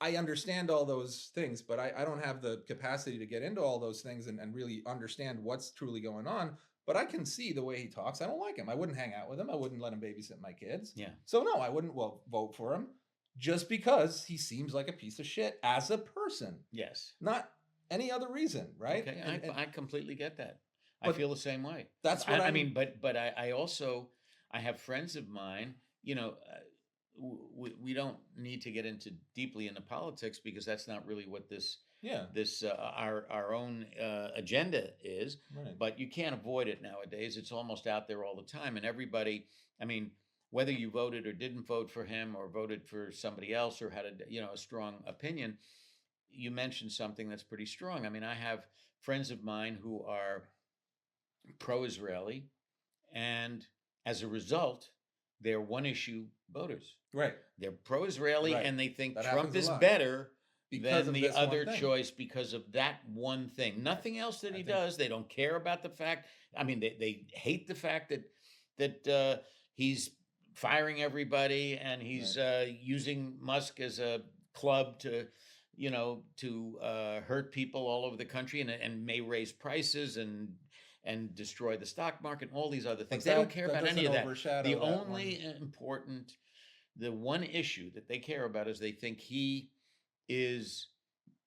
I understand all those things, but I don't have the capacity to get into all those things and really understand what's truly going on. But I can see the way he talks. I don't like him. I wouldn't hang out with him. I wouldn't let him babysit my kids. Yeah. So no, I wouldn't vote for him just because he seems like a piece of shit as a person, Yes. not any other reason, right? Okay. I completely get that. I But feel the same way. that's what I mean, but I also, I have friends of mine. We don't need to get into deeply into politics because that's not really what Yeah, this our own agenda is. right. But you can't avoid it nowadays. It's almost out there all the time, and everybody. I mean, whether you voted or didn't vote for him or voted for somebody else or had a strong opinion, you mentioned something that's pretty strong. I mean, I have friends of mine who are pro-Israeli, and as a result, they're one-issue voters. Right. They're pro-Israeli, Right. and they think That Trump happens a is lot. better Because than of the this one other thing. choice because of that one thing. Nothing else that I he think- does. They don't care about the fact. I mean, they hate the fact that he's firing everybody and he's using Musk as a club to hurt people all over the country and may raise prices and destroy the stock market and all these other things. They don't care about any of that. The only important, the one issue that they care about is they think he is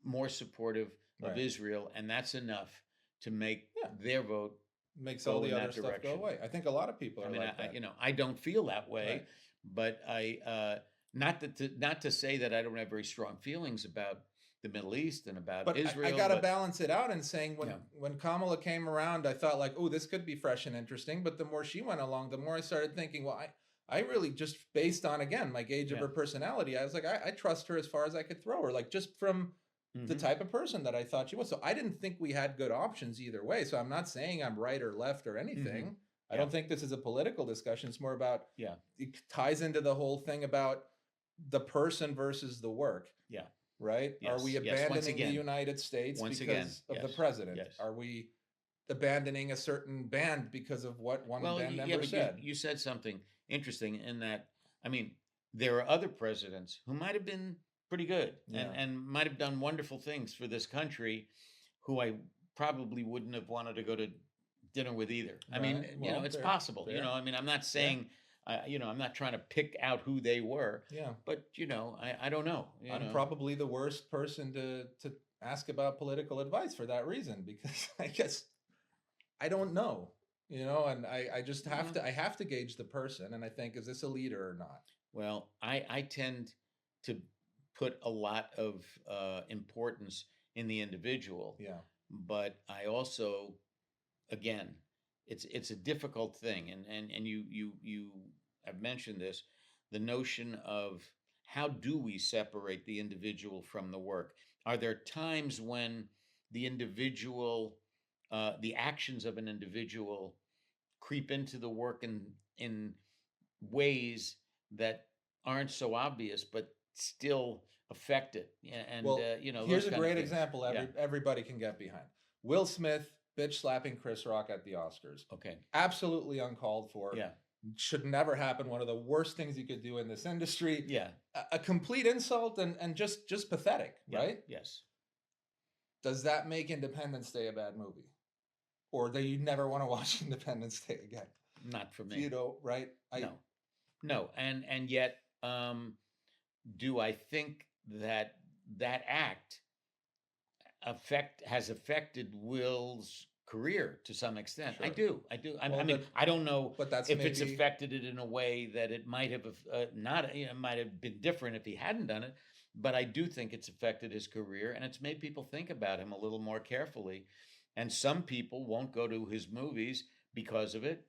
more supportive of Right. Israel, and that's enough to make Yeah. their vote makes go all in the that other stuff direction. go away. I think a lot of people are I mean, like that. I don't feel that way, Right. but not to say that I don't have very strong feelings about the Middle East and about But Israel. I got to but balance it out and saying Yeah. when Kamala came around, I thought like, oh, this could be fresh and interesting. But the more she went along, the more I started thinking, well, I really just based on again my gauge of Yeah. her personality, I was like, I trust her as far as I could throw her, like just from the Mhm. type of person that I thought she was. So I didn't think we had good options either way. So I'm not saying I'm right or left or anything. I Yeah. don't think this is a political discussion. It's more about Yeah. it ties into the whole thing about the person versus the work. Yeah. Right? Are we Yes. Once abandoning the again. United States Once because again, of the yes. president? Yes. Are we abandoning a certain band because of what one Well, band yeah, member but said? you said something interesting in that. I mean, there are other presidents who might have been pretty good Yeah. and might have done wonderful things for this country, who I probably wouldn't have wanted to go to dinner with either. I mean, Right. Well, it's fair, possible. fair. I mean, I'm not saying, I'm not trying to pick out who they were, Yeah. but I don't know. I'm probably the worst person to ask about political advice for that reason because I guess I don't know. And I just have Yeah. to I have to gauge the person and I think is this a leader or not? Well, I tend to put a lot of importance in the individual, Yeah. but I also, again, it's a difficult thing, and you have mentioned this, the notion of how do we separate the individual from the work? Are there times when the actions of an individual creep into the work in ways that aren't so obvious, but still affect it? Yeah, and Well, those here's a kind of great things. example Yeah. everybody can get behind. Will Smith bitch slapping Chris Rock at the Oscars. Okay. Absolutely uncalled for. Yeah. Should never happen. One of the worst things you could do in this industry. Yeah. A complete insult and just pathetic, Yeah. right? Yes. Does that make Independence Day a bad movie? Or do you never want to watch Independence Day again? Not for me. Right? No. And yet, do I think that act has affected Will's career to some extent. I Sure. do. I do. Well, I mean, I don't know but that's if it's maybe affected it in a way that it might have not, you know, might have been different if he hadn't done it. But I do think it's affected his career, and it's made people think about him a little more carefully. And some people won't go to his movies because of it.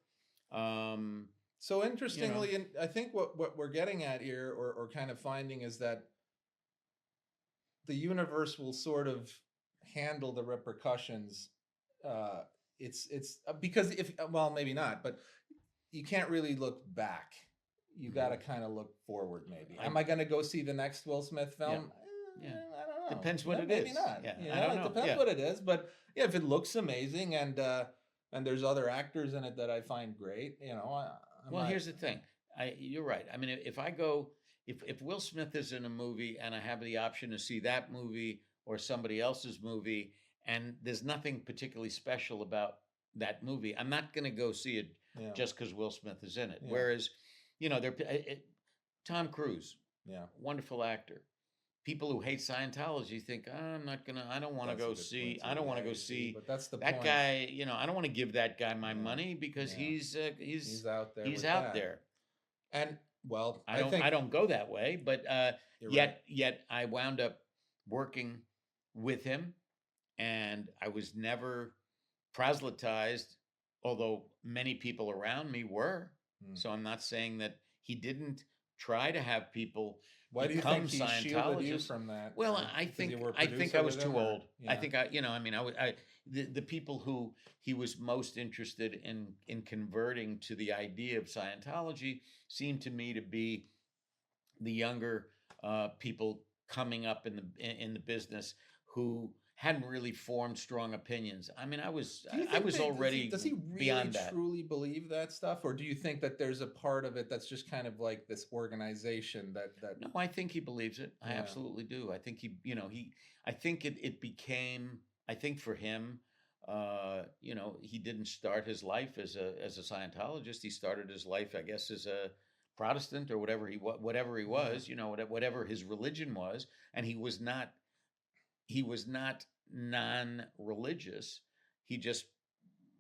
Um, so you know, interestingly, and I think what we're getting at here, or kind of finding, is that the universe will sort of handle the repercussions. Uh, it's because if well, maybe not, but you can't really look back. You got to kind of look forward. Maybe. I, Am I going to go see the next Will Smith yeah, film? yeah. I don't know. Depends what it Maybe is. not. Yeah, You I know, don't it know. depends Yeah. what it is. But yeah, if it looks amazing and there's other actors in it that I find great, you know, I Well, might. here's the thing. You're right. I mean, if I go, if Will Smith is in a movie and I have the option to see that movie or somebody else's movie, and there's nothing particularly special about that movie, I'm not going to go see it Yeah. just because Will Smith is in it. Yeah. Whereas, you know, Tom Cruise, Yeah. wonderful actor. People who hate Scientology think, "Oh, I'm not gonna. I don't want to That's a go good see. point I too. don't want to Yeah, go you see, see but that's the that point. guy. You know, I don't want to give that guy my Yeah. money because Yeah. He's out there. he's with out that. there. And well, I think I don't go that way, but you're right. yet I wound up working with him, and I was never proselytized, although many people around me were. Hmm. So I'm not saying that he didn't try to have people Why do you become think he shielded you Scientologists. from that? Well, Because you were a I think producer I was with him, too or old. I yeah. think you know, I mean, the people who he was most interested in converting to the idea of Scientology seemed to me to be the younger people coming up in the business who hadn't really formed strong opinions. I mean, Do you I think was already does he really beyond that. truly believe that stuff, or do you think that there's a part of it that's just kind of like this organization that No, I think he believes it. I yeah. absolutely do. I think you know, I think it became, I think for him, you know, he didn't start his life as a Scientologist. He started his life, I guess, as a Protestant or whatever he Yeah. was, you know, whatever his religion was, and he was not non-religious. He just,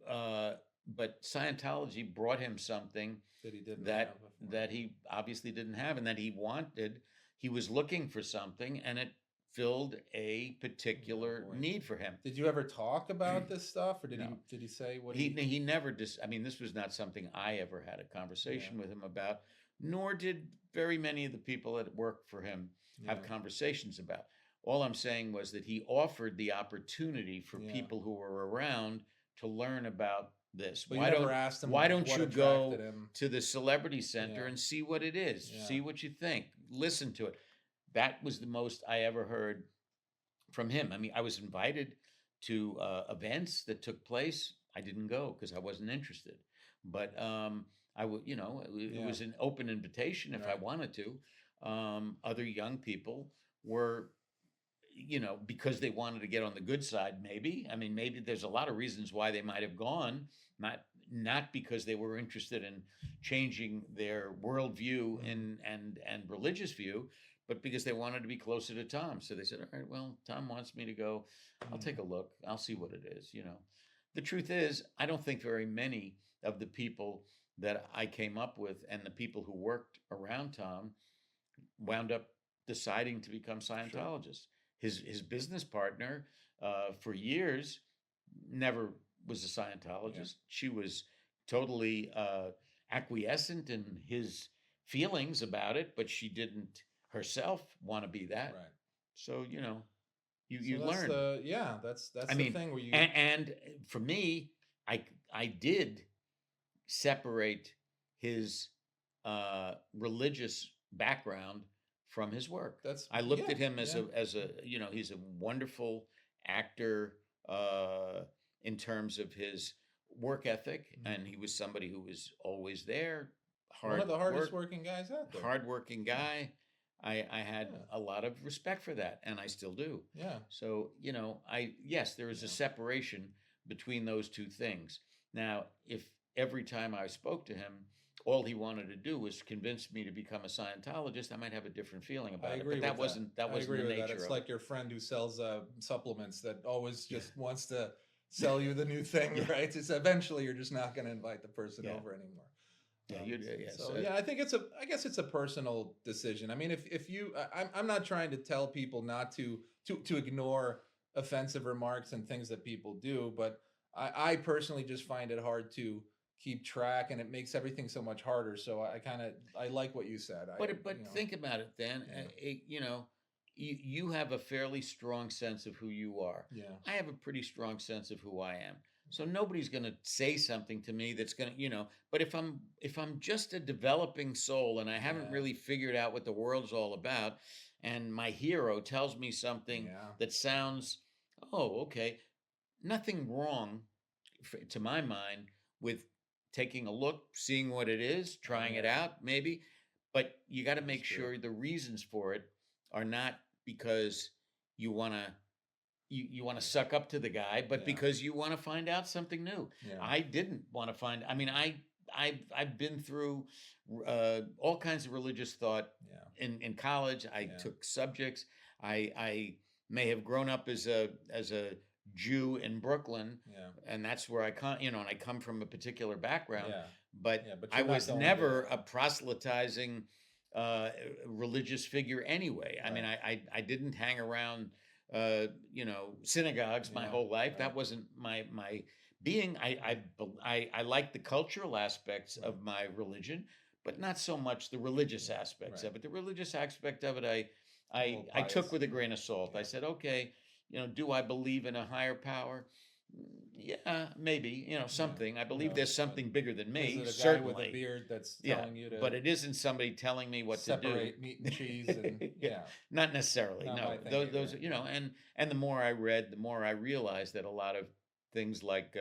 uh, but Scientology brought him something that he didn't that have before? that he obviously didn't have and that he wanted. He was looking for something, and it filled a particular boy. need for him. Did you ever talk about this stuff, or did No. he say what He never I mean, this was not something I ever had a conversation with him about, nor did very many of the people that worked for him have Yeah. conversations about. All I'm saying was that he offered the opportunity for Yeah. people who were around to learn about this. But you never asked him why don't what you go attracted him? to the Celebrity Center Yeah. and see what it is? Yeah. See what you think. Listen to it. That was the most I ever heard from him. I mean, I was invited to events that took place. I didn't go because I wasn't interested. But I would, you know, it Yeah. was an open invitation if I Right. wanted to. Other young people were, you know, because they wanted to get on the good side. Maybe, I mean, maybe there's a lot of reasons why they might have gone. Not because they were interested in changing their worldview and religious view, but because they wanted to be closer to Tom. So they said, all right, well, Tom wants me to go. I'll take a look. I'll see what it is, you know. The truth is, I don't think very many of the people that I came up with and the people who worked around Tom wound up deciding to become Scientologists. His business partner for years never was a Scientologist. She was totally acquiescent in his feelings about it, but she didn't herself want to be that. Right. So you know, So you that's learn. that's I the mean, thing where you and for me, I did separate his religious background from his work. that's I looked yeah, at him yeah. as a you know, he's a wonderful actor in terms of his work ethic, and he was somebody who was always there, One of the hardest work, working guys out there. hardworking guy. I had Yeah. a lot of respect for that, and I still do. Yeah. So, you know, yes, there is a separation between those two things. Now, if every time I spoke to him, all he wanted to do was convince me to become a Scientologist, I might have a different feeling I about it. agree But with that I wasn't agree the with that. nature It's of like it. your friend who sells supplements that always just wants to sell you the new thing, Yeah. right? It's eventually you're just not going to invite the person Yeah. over anymore. Yeah, yes. So yeah, I guess it's a personal decision. I mean, if you, I'm not trying to tell people not to ignore offensive remarks and things that people do, but I personally just find it hard to keep track, and it makes everything so much harder. So I like what you said. But think about it then. Yeah. You know, you have a fairly strong sense of who you are. Yeah. I have a pretty strong sense of who I am. So nobody's going to say something to me that's going to, but if I'm just a developing soul and I haven't Yeah. really figured out what the world's all about, and my hero tells me something Yeah. that sounds, oh, okay, nothing wrong to my mind with taking a look, seeing what it is, trying it Yeah. out, maybe. But you got to That's make true. sure the reasons for it are not because you want to you want to suck up to the guy, but Yeah. because you want to find out something new. Yeah. I didn't want to find. I mean, I've been through all kinds of religious thought Yeah. in college. I Yeah. took subjects. I may have grown up as a Jew in Brooklyn, Yeah. and that's where I come. And I come from a particular background. Yeah. But Yeah, but I you're not was going never to- a proselytizing religious figure anyway. I mean, Right. I didn't hang around synagogues my Yeah, whole life. That right. wasn't my being. I like the cultural aspects Right. of my religion, but not so much the religious aspects Right. of it. The religious aspect of it, little I took pious. with a grain of salt. I Yeah. said, okay, do I believe in a higher power? Yeah, maybe, something. I believe Yeah, there's but something bigger than me, Is it a guy certainly. with a beard that's Yeah, telling you to but it isn't somebody telling me what to do. separate meat and cheese and yeah. Not necessarily. Not No, my thing those, either. and the more I read, the more I realized that a lot of things like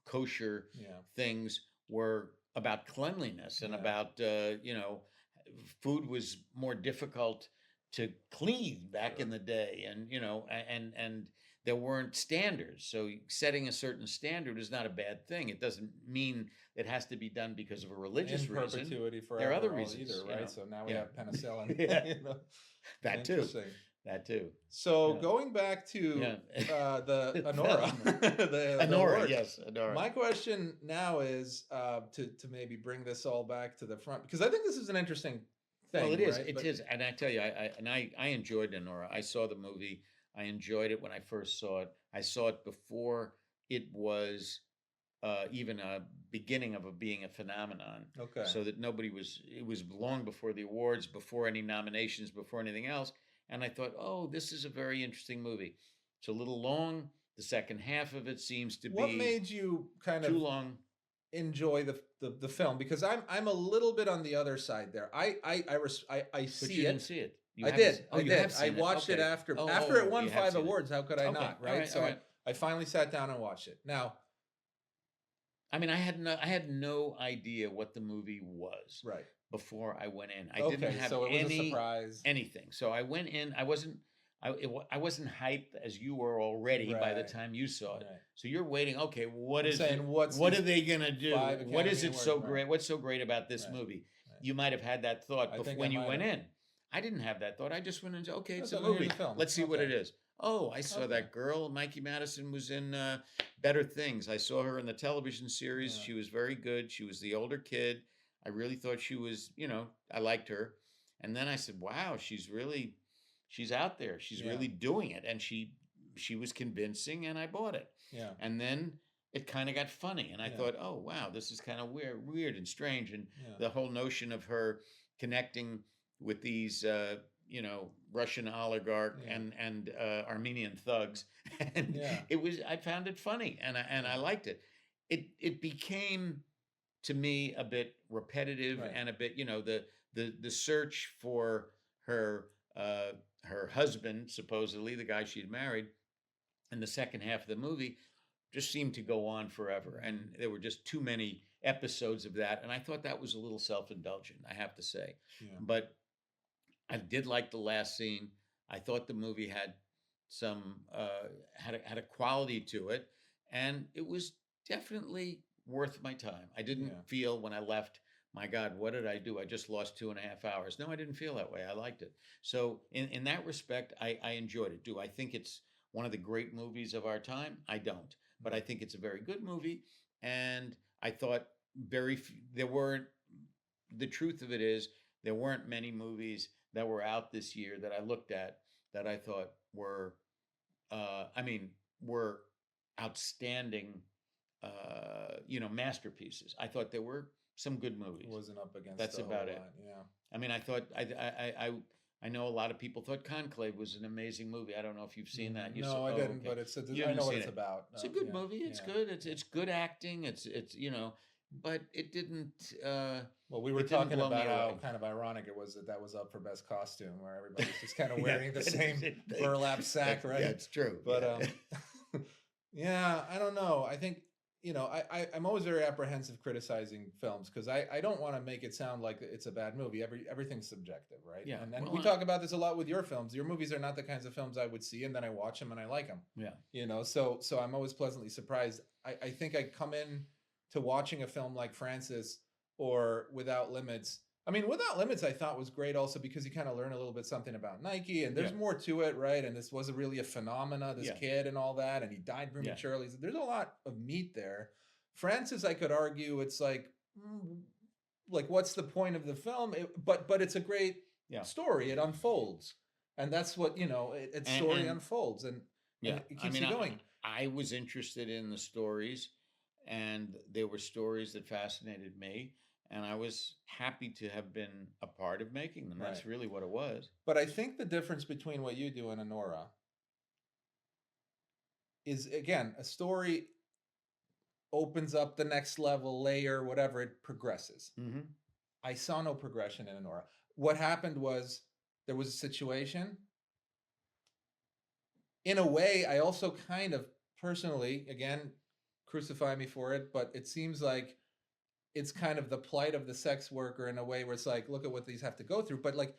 kosher Yeah. things were about cleanliness and Yeah. about food was more difficult to clean back in Sure. the day, and and there weren't standards. So setting a certain standard is not a bad thing. It doesn't mean it has to be done because of a religious In reason. perpetuity forever. There are other all reasons, either, right? So now we Yeah. have penicillin. Yeah. you know? That too. Interesting. That too. So Yeah. going back to Yeah. the Anora, the Anora, work. yes, Anora. My question now is to maybe bring this all back to the front, because I think this is an interesting thing. Well, it is. right? It But- is, and I tell you, I enjoyed Anora. I saw the movie. I enjoyed it when I first saw it. I saw it before it was even a beginning of being a phenomenon. Okay. So that nobody was. It was long before the awards, before any nominations, before anything else. And I thought, oh, this is a very interesting movie. It's a little long. The second half of it seems to What be made you kind too of long. enjoy the film? Because I'm a little bit on the other side there. I But see you it. didn't see it. You I haven't did. se- Oh, I you did. have I seen watched it Okay. after Oh, after it oh, won you have 5 seen it. awards. How could I Okay, not? all Right. right, So all right. I finally sat down and watched it. Now, I mean, I had no idea what the movie was right. before I went in. I Okay. didn't have So it was a surprise. anything. So I went in. I wasn't hyped as you were already by the Right. time you saw it. Right. So you're waiting. Okay, what I'm is saying, what's what these are they gonna do? 5 What is Academy it so Awards? Right. great? What's so great about this Right. movie? Right. You might have had that thought I before think when I you might went have. in. I didn't have that thought. I just went into okay, it's So a here's movie. the film. Let's see what it Okay. is. Oh, I saw Okay. that girl, Mikey Madison, was in Better Things. I saw her in the television series. Yeah. She was very good. She was the older kid. I really thought she was, I liked her. And then I said, wow, she's out there. She's Yeah. really doing it. And she was convincing, and I bought it. Yeah. And then it kind of got funny. And I Yeah. thought, oh, wow, this is kind of weird and strange. And Yeah. the whole notion of her connecting with these Russian oligarch Yeah. and Armenian thugs, and Yeah. I found it funny, and I liked it. It became to me a bit repetitive Right. and a bit the search for her husband, supposedly the guy she'd married, in the second half of the movie just seemed to go on forever, and there were just too many episodes of that, and I thought that was a little self-indulgent, I have to say. Yeah. But I did like the last scene. I thought the movie had some had a quality to it, and it was definitely worth my time. I didn't Yeah. feel when I left, my God, what did I do? I just lost 2.5 hours. No, I didn't feel that way. I liked it. So in that respect, I enjoyed it. Do I think it's one of the great movies of our time? I don't, but I think it's a very good movie. And I thought there weren't. The truth of it is, there weren't many movies that were out this year that I looked at that I thought were, I mean, were outstanding, masterpieces. I thought there were some good movies. It wasn't up against. That's a whole about it. lot, yeah. I mean, I thought I know a lot of people thought Conclave was an amazing movie. I don't know if you've seen that. No, I didn't, okay. but it's You I haven't know what seen it's it. about. It's a good Yeah, movie. It's yeah. good. It's good acting. But it didn't. Well, we were It didn't talking blow me about how away. kind of ironic it was that was up for best costume, where everybody's just kind of Yeah, wearing the it is. same burlap sack, right? Yeah, it's true. But yeah. yeah, I don't know. I think I'm always very apprehensive criticizing films because I don't want to make it sound like it's a bad movie. Everything's subjective, right? Yeah, And well, we talk about this a lot with your films. Your movies are not the kinds of films I would see, and then I watch them and I like them. Yeah. So I'm always pleasantly surprised. I think I come in to watching a film like Francis or Without Limits. I mean, Without Limits I thought was great also because you kind of learn a little bit something about Nike, and there's Yeah. more to it, right? And this was really a phenomena, this Yeah. kid and all that, and he died prematurely. So there's a lot of meat there. Francis, I could argue, it's like what's the point of the film? But it's a great Yeah. story. It unfolds, and that's what its story And- unfolds, and Yeah. it keeps you going. I was interested in the stories, and there were stories that fascinated me, and I was happy to have been a part of making them. That's Right. really what it was. But I think the difference between what you do and Honora is, again, a story opens up the next level, layer, whatever, it progresses. Mm-hmm. I saw no progression in Honora. What happened was there was a situation. In a way, I also kind of personally, again, crucify me for it, but it seems like it's kind of the plight of the sex worker in a way where it's like, look at what these have to go through. But like,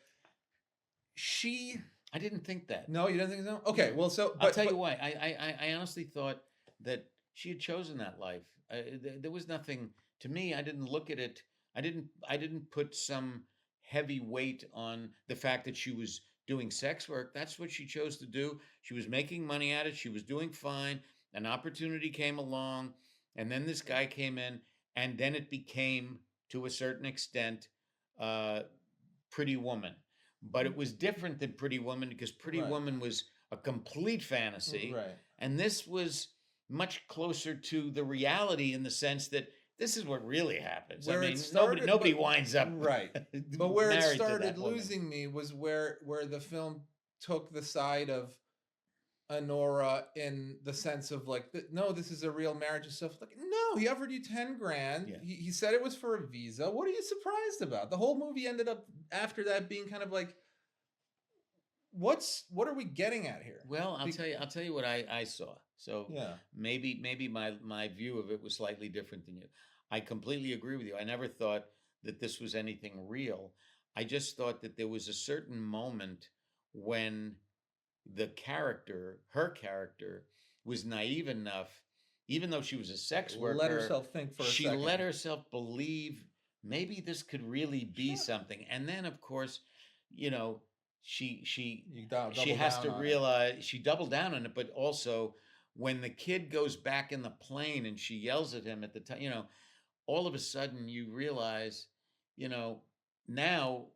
I didn't think that. no, you don't think so? Okay, well, so I'll tell you why. I honestly thought that she had chosen that life. There was nothing to me. I didn't look at it. I didn't put some heavy weight on the fact that she was doing sex work. That's what she chose to do. She was making money at it. She was doing fine. An opportunity came along, and then this guy came in, and then it became, to a certain extent, Pretty Woman. But it was different than Pretty Woman because Pretty Right. Woman was a complete fantasy. right. And this was much closer to the reality in the sense that this is what really happens. Where I it mean, started, nobody but- winds up right. But where it married to started that woman. losing me was where the film took the side of Honora in the sense of like, no, this is a real marriage and stuff. Like, no, he offered you 10 grand. Yeah. He said it was for a visa. What are you surprised about? The whole movie ended up after that being kind of like, what are we getting at here? Well, Be- I'll tell you what I saw. So Yeah. maybe my view of it was slightly different than you. I completely agree with you. I never thought that this was anything real. I just thought that there was a certain moment when her character, was naive enough, even though she was a sex worker. Let herself think for a she second. let herself believe maybe this could really be Sure. something. And then, of course, she You she has to realize she doubled down on it, but also when the kid goes back in the plane and she yells at him at the time, all of a sudden you realize, now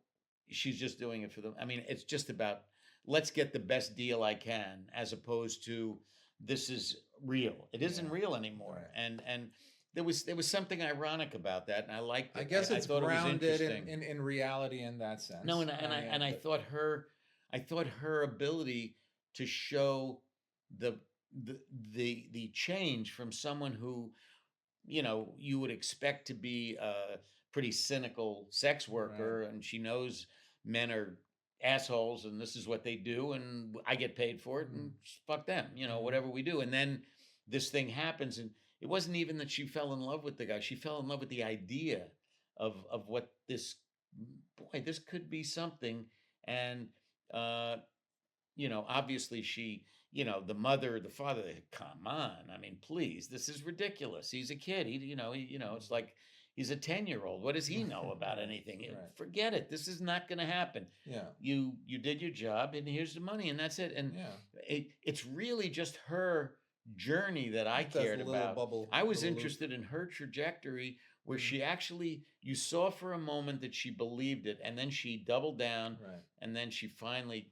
she's just doing it for them. I mean, it's just about let's get the best deal I can, as opposed to this is real. It isn't Yeah. real anymore. Right. And there was something ironic about that, and I liked it. I guess it's thought grounded it was interesting. in reality in that sense. No, and I thought her ability to show the change from someone who, you would expect to be a pretty cynical sex worker, and she knows men are assholes and this is what they do and I get paid for it and fuck them, whatever we do. And then this thing happens, and it wasn't even that she fell in love with the guy. She fell in love with the idea of what this could be something. And obviously she, the mother, the father, come on, I mean, please, this is ridiculous. He's a kid. It's like He's a 10-year-old. What does he know about Right, anything? right. Forget it. This is not going to happen. Yeah, You did your job, and here's the money, and that's it. And yeah. it's really just her journey that I That's cared the little about. bubble, I was little loop. interested in her trajectory, where Mhm. she actually, you saw for a moment that she believed it, and then she doubled down, Right. and then she finally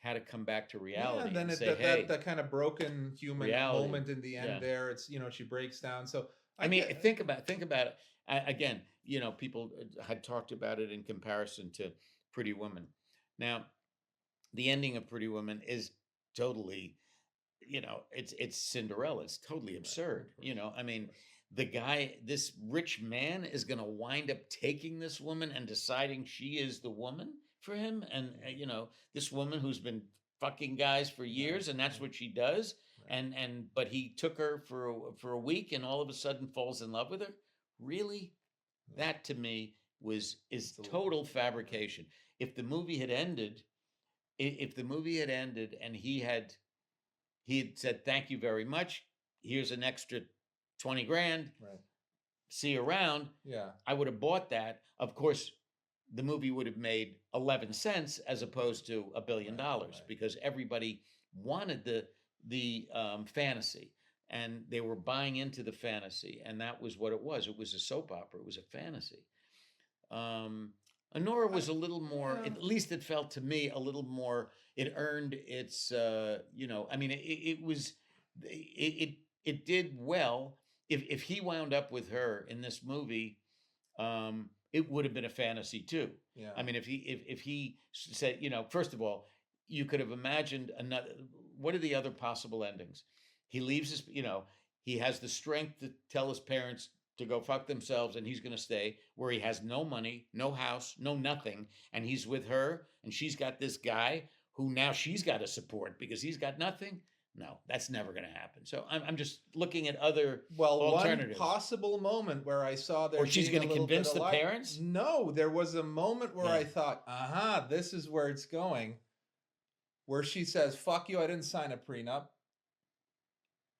had to come back to Yeah, reality and then and it, say, that "Hey, kind of broken human reality." moment in the end Yeah. there. It's, she breaks down. So I I mean, get. think about it. Again, people had talked about it in comparison to Pretty Woman. Now, the ending of Pretty Woman is totally, it's Cinderella. It's totally Right, absurd. of course, I of mean, course. the guy, this rich man, is going to wind up taking this woman and deciding she is the woman for him, and Yeah. this woman who's been fucking guys for Right, years, and that's right, what she does. right. And but he took her for a week, and all of a sudden falls in love with her. Really, Yeah, that to me is it's a little. total Right. fabrication. If the movie had ended, if the movie had ended, and he had said, "Thank you very much. Here's an extra 20 grand. Right. See you around." Yeah. I would have bought that. Of course, the movie would have made 11 cents as opposed to Right. $1 billion, Right. because everybody wanted the fantasy, and they were buying into the fantasy, and that was what it was. It was a soap opera. It was a fantasy. Um, Honora I, was a little more, yeah. at least it felt to me a little more. It earned its, I mean, it was, it did well. If he wound up with her in this movie, it would have been a fantasy too. Yeah. I mean, if he said, first of all, you could have imagined another. What are the other possible endings? He leaves his, he has the strength to tell his parents to go fuck themselves, and he's going to stay where he has no money, no house, no nothing, and he's with her, and she's got this guy who now she's got to support because he's got nothing. No, that's never going to happen. So I'm just looking at other Well, one alternatives. possible moment where I saw there Or she's being going a to little bit convince of the light. parents. No, there was a moment where Yeah. I thought, aha, this is where it's going. Where she says, "Fuck you, I didn't sign a prenup."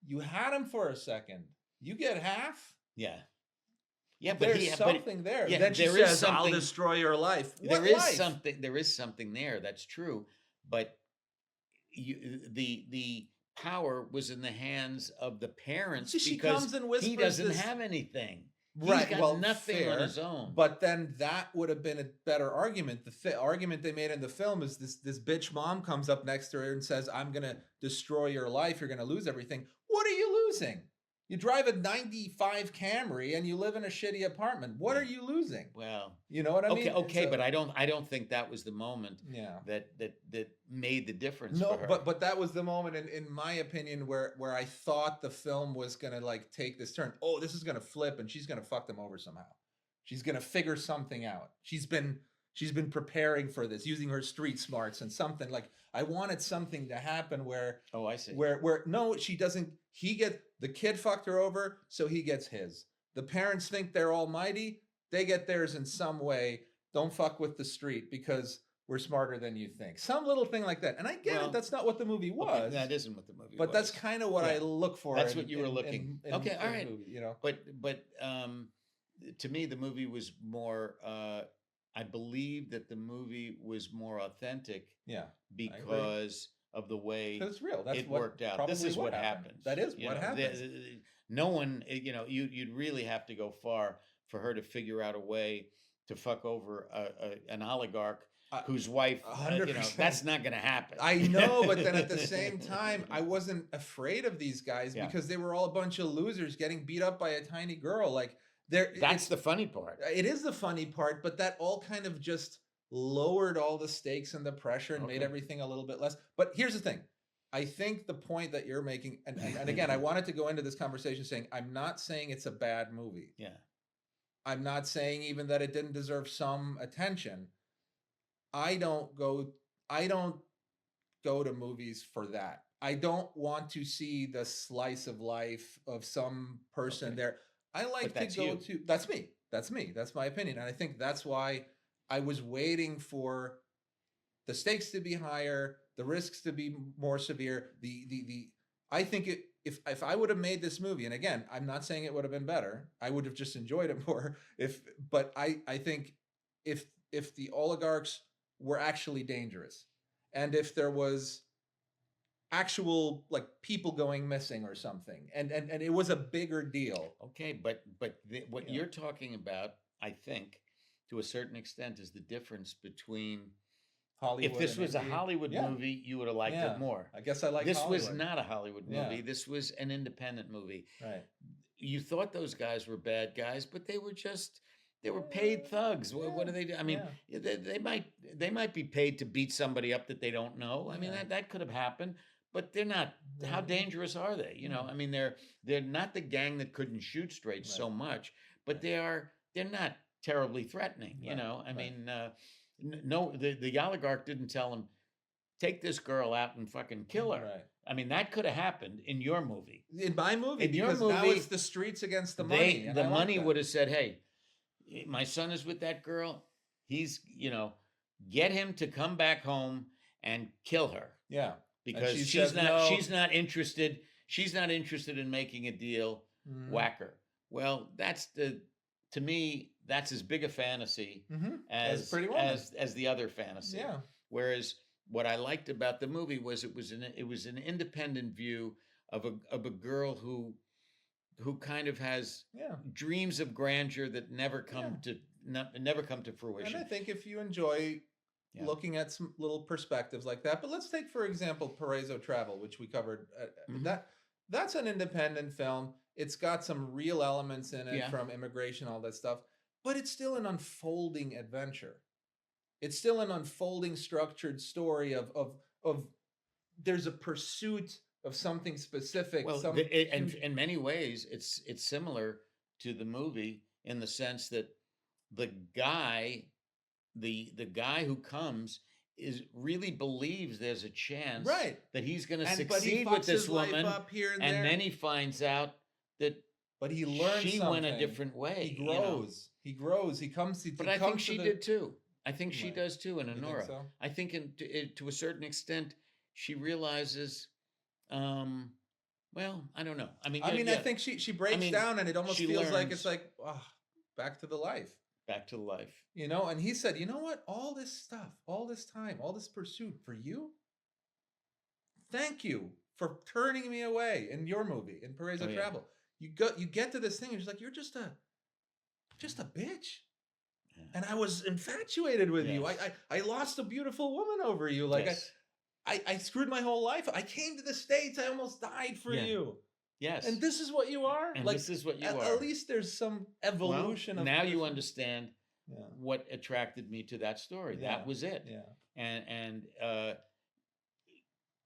You had him for a second. You get half. Yeah. Yeah, but There's he, but something there. yeah, Then she there is says, "I'll something- destroy your life." What there is life? something. There is something there. That's true. But the power was in the hands of the parents, See, she because comes and whispers he doesn't this- have anything. Right. He's got Well, nothing fair, on his own. But then that would have been a better argument. The argument they made in the film is this bitch mom comes up next to her and says, "I'm gonna destroy your life. You're gonna lose everything." What are you losing? You drive a '95 Camry and you live in a shitty apartment. What Yeah. are you losing? Well, You know what I okay, mean? okay, but I don't think that was the moment Yeah. that made the difference No, for her. but that was the moment in my opinion where I thought the film was gonna like take this turn. Oh, this is gonna flip and she's gonna fuck them over somehow. She's gonna figure something out. She's been preparing for this, using her street smarts and something like I wanted something to happen where Oh, I see. where no, she doesn't. The kid fucked her over, so he gets his. The parents think they're almighty, they get theirs in some way. Don't fuck with the street because we're smarter than you think. Some little thing like that. And I get Well, it. That's not what the movie Okay, was. that isn't what the movie But was. that's kind of what I Yeah. look for. That's what you were looking. Okay, all in right. movie, But to me, the movie was more. I believe that the movie was more authentic Yeah. because of the way Because it's real. That's it what worked out. probably This is what happened. That is You what know, happened. no one, you'd really have to go far for her to figure out a way to fuck over an oligarch Uh, whose wife. 100%. That's not going to happen. I know, but then at the same time, I wasn't afraid of these guys Yeah. because they were all a bunch of losers getting beat up by a tiny girl. Like That's the funny part. it is the funny part, but that all kind of just lowered all the stakes and the pressure and made Okay. everything a little bit less. But here's the thing. I think the point that you're making, and again, I wanted to go into this conversation saying, I'm not saying it's a bad movie. Yeah. I'm not saying even that it didn't deserve some attention. I don't go to movies for that. I don't want to see the slice of life of some person Okay. there. I like But that's to go you. to that's me. That's me. That's my opinion. And I think that's why I was waiting for the stakes to be higher, the risks to be more severe, the I think if I would have made this movie, and again, I'm not saying it would have been better. I would have just enjoyed it more but I think if the oligarchs were actually dangerous, and if there was actual like people going missing or something, and it was a bigger deal. Okay, what Yeah. you're talking about, I think, to a certain extent, is the difference between Hollywood. if this and was a indie. Hollywood Yeah. movie, you would have liked Yeah. it more. I guess I like This was Hollywood. not a Hollywood Yeah. movie. This was an independent movie. Right. You thought those guys were bad guys, but they were paid thugs. What do they do? I mean, Yeah. they might be paid to beat somebody up that they don't know. I mean, Yeah. that could have happened, but they're not. How Yeah. dangerous are they? You know, Yeah. I mean, they're not the gang that couldn't shoot straight so Right. much, but Right. they're not terribly threatening. You Right. know, I Right. mean, no, the oligarch didn't tell him take this girl out and fucking kill her. Right. I mean, that could have happened in your movie. In my movie, In your because now movie, it's the streets against the money. and The I like money that. would have said, "Hey, my son is with that girl. He's, get him to come back home and kill her Yeah. because she she's says not no. she's not interested. She's not interested in making a deal. Mhm. Whack her." Well, to me, that's as big a fantasy Mhm. as Pretty Woman. as the other fantasy. Yeah. Whereas what I liked about the movie was it was an independent view of a girl who kind of has Yeah. dreams of grandeur that never come to And fruition. I think if you enjoy Yeah. looking at some little perspectives like that, but let's take for example Paraiso Travel, which we covered. Mhm. That's an independent film. It's got some real elements in it Yeah. from immigration, all that stuff, but it's still an unfolding adventure. It's still an unfolding structured story of there's a pursuit of something specific. Well, some huge- in many ways, it's similar to the movie in the sense that the guy, the guy who comes is really believes there's a chance Right. that he's going to And but he succeed fucks with this his life woman, up here and, and there. then he finds out that But he learns she something. went a different way. He you know? grows. He grows. He comes. But I think she did too. I think she Right. does too in You think Honora. so? I think to a certain extent, she realizes, well, I don't know. I mean, I yeah, think she breaks mean, down, and it almost she feels like learns. it's like back to the life, back to life. And he said, you know what? All this stuff, all this time, all this pursuit for you. Thank you for turning me away in your movie in Paraiso Oh, yeah. Travel. You get to this thing, and you're like, you're just a bitch. Yeah. And I was infatuated with you. Yes. I lost a beautiful woman over you. Like Yes. I screwed my whole life. I came to the States. I almost died for Yeah. you. Yes. And this is what you are. And like this is what you at, are. at least there's some evolution. Well, of now you different- understand Yeah. what attracted me to that story. Yeah. That was it. Yeah. And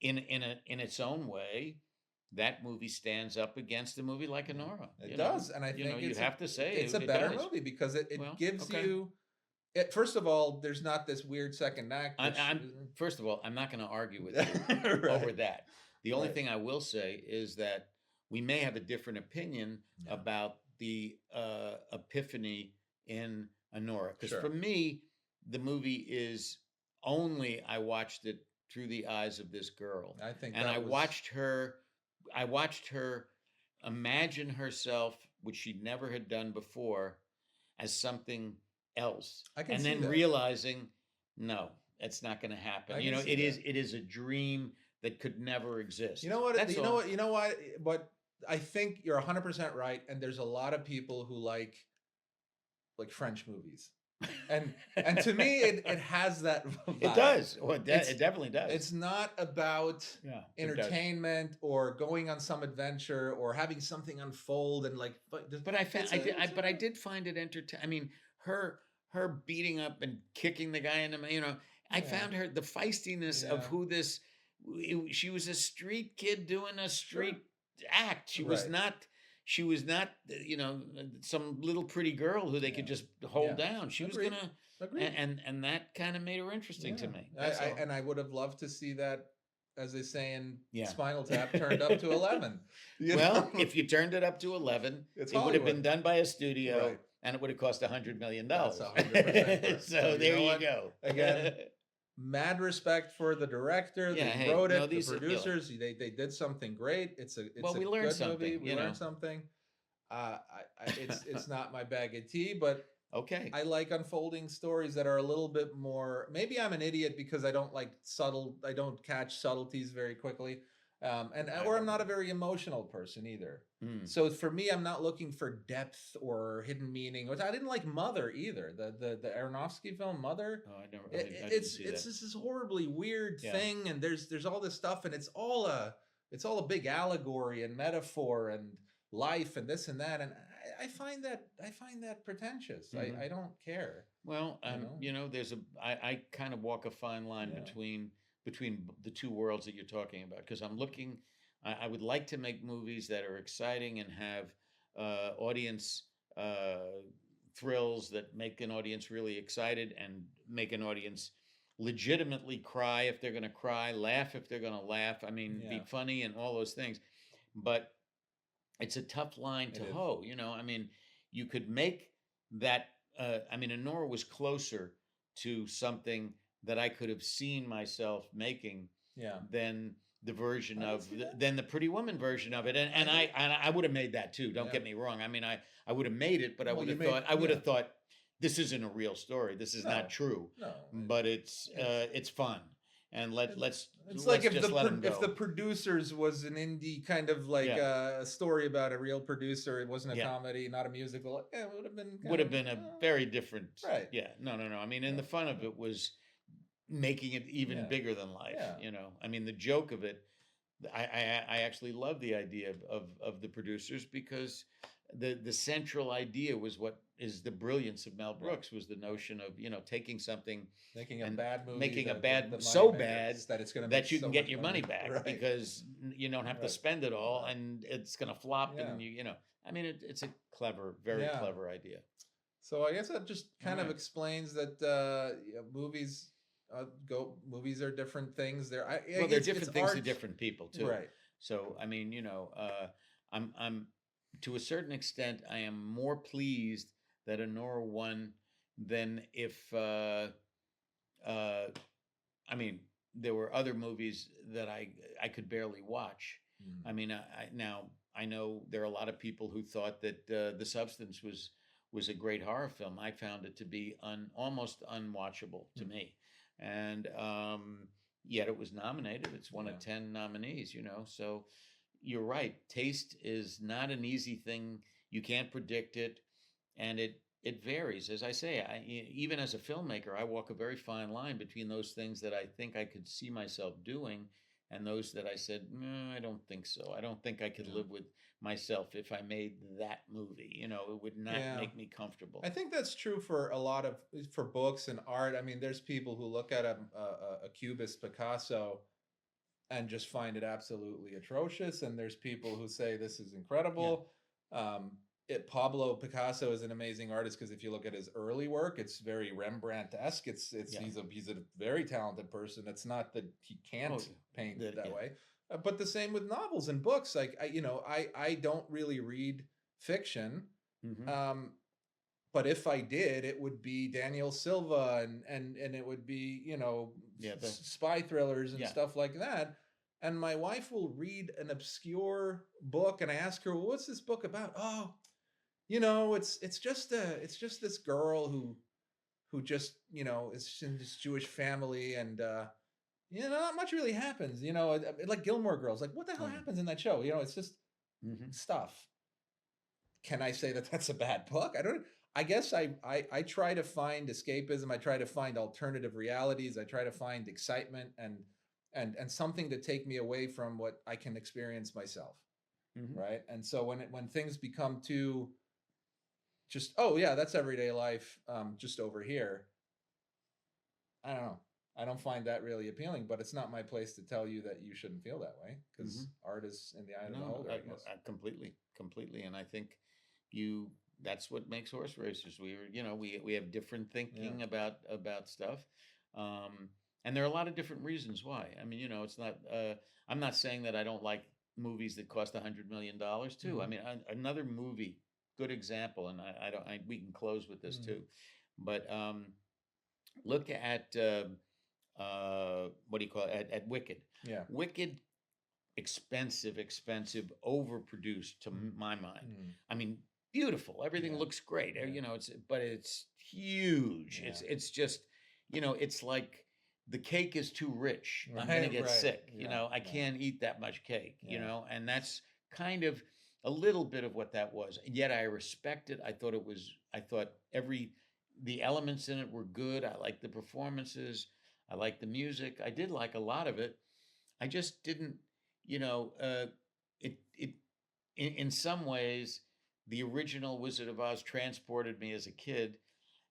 in its own way, that movie stands up against a movie like Honora. It you know? does, and I think you it's have to say it's it a better does. movie because it Well, gives okay. you. First of all, there's not this weird second act. which- First of all, I'm not going to argue with you Right. over that. The only Right. thing I will say is that we may have a different opinion Yeah. about the epiphany in Honora. Because Sure. for me, the movie is only I watched it through the eyes of this girl. I think, And that I was- watched her imagine herself, which she never had done before, as something else. I can and see then that. realizing, no, it's not going to happen. I You can know, see it is a dream that could never exist. You know what? That's You know all. what? You know what? But I think you're 100% right. And there's a lot of people who like French movies, and to me, it has that. It vibe. does. Well, It's- it definitely does. It's not about yeah, it does. entertainment or going on some adventure or having something unfold and But I found, it's a- but I did find it entertaining. I mean, her beating up and kicking the guy in the, I Yeah. found her the feistiness of Yeah. who this. She was a street kid doing a street act. She was Right. not. She was not, some little pretty girl who they could Yeah. just hold Yeah. down. She Agreed. was gonna, Agreed. and that kind of made her interesting to Yeah. me. That's all. And I would have loved to see that, as they say in Yeah. Spinal Tap, turned up to 11. You Well, know? if you turned it up to 11, It's it would have been Hollywood. done by a studio, Right. and it would have cost $100 million. That's 100% correct. So So you there know you what? go. Again, mad respect for the director. Yeah, They hey, wrote no, it. The these are, producers, they did something great. well, It's a we learned good movie. something, We learned something. It's not my bag of tea, but Okay. I like unfolding stories that are a little bit more. Maybe I'm an idiot because I don't like subtle. I don't catch subtleties very quickly, and I or I'm don't not a know. very emotional person either. Hmm. So for me, I'm not looking for depth or hidden meaning. Which I didn't like Mother either. The Aronofsky film Mother. Oh, I didn't It's see that. this horribly weird Yeah. thing, and there's all this stuff, and it's all a big allegory and metaphor and life and this and that, and I find that pretentious. Hmm. I don't care, Well, you know. I kind of walk a fine line Yeah, between the two worlds that you're talking about, because I'm looking. I would like to make movies that are exciting and have audience uh, thrills that make an audience really excited and make an audience legitimately cry if they're going to cry, laugh if they're going to laugh. I mean, be yeah, funny and all those things. But it's a tough line it to is. hoe. I mean, you could make that. I mean, Honora was closer to something that I could have seen myself making Yeah, than the version I can of see that. than the Pretty Woman version of it, and I can. I would have made that too. Don't Yeah. get me wrong. I mean, I would have made it, but Well, you made I would yeah. have thought this isn't a real story. This is not No, true, no. but It's it's fun, and it, let's like if just let him if the go. producers was an indie kind of like Yeah, a story about a real producer. It wasn't a yeah. comedy, not a musical. It would have been Would kind have of been a very different. right. Yeah, no. I mean, and Yeah, the fun of it was making it even yeah, bigger than life. yeah. I mean, the joke of it. I actually love the idea of the producers, because the central idea was what is the brilliance of Mel Right. Brooks, was the notion of taking something Making a and bad movie, making a the bad money so bad makers, that it's going to make that you can so get much your money money. back, Right, because you don't have to right, spend it all, right. and it's going to flop, Yeah, and I mean, it's a clever, very yeah. clever idea. So I guess that just All kind of right. explains that yeah, movies are different things. Well, they're It's different things to art, different people too. right? So I mean, I'm to a certain extent, I am more pleased that Honora won than if uh, I mean, there were other movies that I could barely watch. Mm, I mean, now I know there are a lot of people who thought that The Substance was a great horror film. I found it to be almost unwatchable to mm, me, and yet it was nominated. It's one yeah, of 10 nominees. So you're right. Taste is not an easy thing. You can't predict it, and it varies. As I say, even as a filmmaker, I walk a very fine line between those things that I think I could see myself doing, and those that I said, "No, I don't think so. I don't think I could yeah, live with myself if I made that movie. It would not yeah. make me comfortable." I think that's true for a lot of for books and art. I mean, there's people who look at a cubist Picasso and just find it absolutely atrocious, and there's people who say this is Yeah, incredible. um, Pablo Picasso is an amazing artist because if you look at his early work, it's very Rembrandt-esque. It's yeah. he's a very talented person. It's not that he Oh, can't paint that yeah. way. But the same with novels and books. Like I don't really read fiction. Hmm. um, but if I did, it would be Daniel Silva, and it would be Yeah, spy thrillers and yeah. stuff like that. And my wife will read an obscure book, and I ask her, well, "What's this book about?" "Oh, it's just this girl who just is in this Jewish family, and not much really happens. Like Gilmore Girls. Like, what the hell Oh, happens in that show? It's just yeah. Hmm. stuff." Can I say that that's a bad book? I don't. I guess I try to find escapism. I try to find alternative realities. I try to find excitement and something to take me away from what I can experience myself, Hmm. right? And so when things become too just, oh yeah, that's everyday life, just over here, I don't know. I don't find that really appealing, but it's not my place to tell you that you shouldn't feel that way Hmm. because art is in the eye of the No, beholder, I guess. I completely, and I think you. That's what makes horse racers. We have different Yeah. thinking about stuff, um, and there are a lot of different reasons why. I mean, it's not. I'm not saying that I don't like movies that cost $100 million too. I Hmm. mean, another movie, good example, and I don't. We can close with this Hmm. too, but look at what do you call it, at Wicked. Yeah. Wicked, expensive, overproduced to Mm. my mind. Mm. I mean, beautiful. Everything Yeah. looks great. Yeah. You know, it's huge. Yeah. It's just, it's like the cake is too rich. I'm gonna Right, get right. sick. Yeah, I yeah. can't eat that much cake. Yeah. And that's kind of a little bit of what that was. Yet I respect it. I thought it was. I thought the elements in it were good. I liked the performances. I liked the music. I did like a lot of it. I just didn't, it in some ways, the original Wizard of Oz transported me as a kid,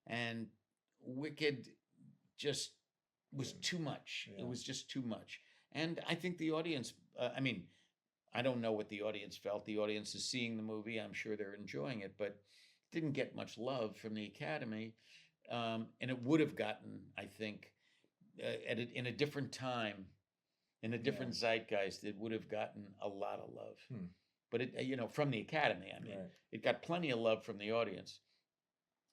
and Wicked just was too much. It Yeah. was just too much. And I think the audience, I mean, I don't know what the audience felt. The audience is seeing the movie. I'm sure they're enjoying it, but didn't get much love from the Academy. And it would have gotten, I think, in a different time, in a different zeitgeist, it would have gotten a lot of love. But from the Academy, I mean, Right. it got plenty of love from the audience.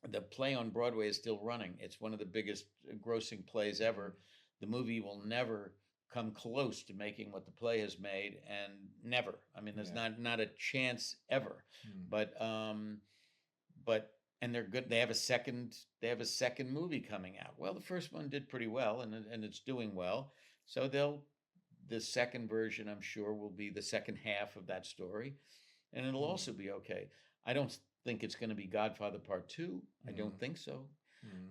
The play on Broadway is still running. It's one of the biggest grossing plays ever. The movie will never come close to making what the play has made, and never. I mean, there's not a chance ever. But and they're good. They have a second movie coming out. Well, the first one did pretty well, and it's doing well. So the second version, I'm sure, will be the second half of that story, and it'll also be okay. I don't think it's going to be Godfather Part 2. I don't think so.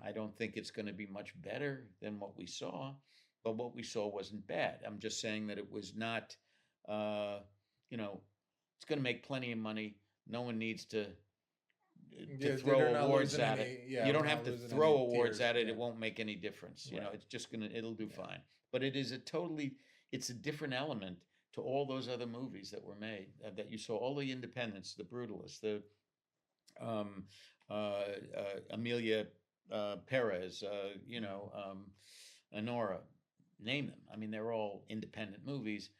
I don't think it's going to be much better than what we saw, but what we saw wasn't bad. I'm just saying that it was not, it's going to make plenty of money. No one needs to throw awards at it. You don't have to throw awards at it. It won't make any difference. It's just it'll do fine. But it's a different element to all those other movies that were made, that you saw, all the independents, the Brutalists, the Amelia Perez, Honora, name them. I mean, they're all independent movies.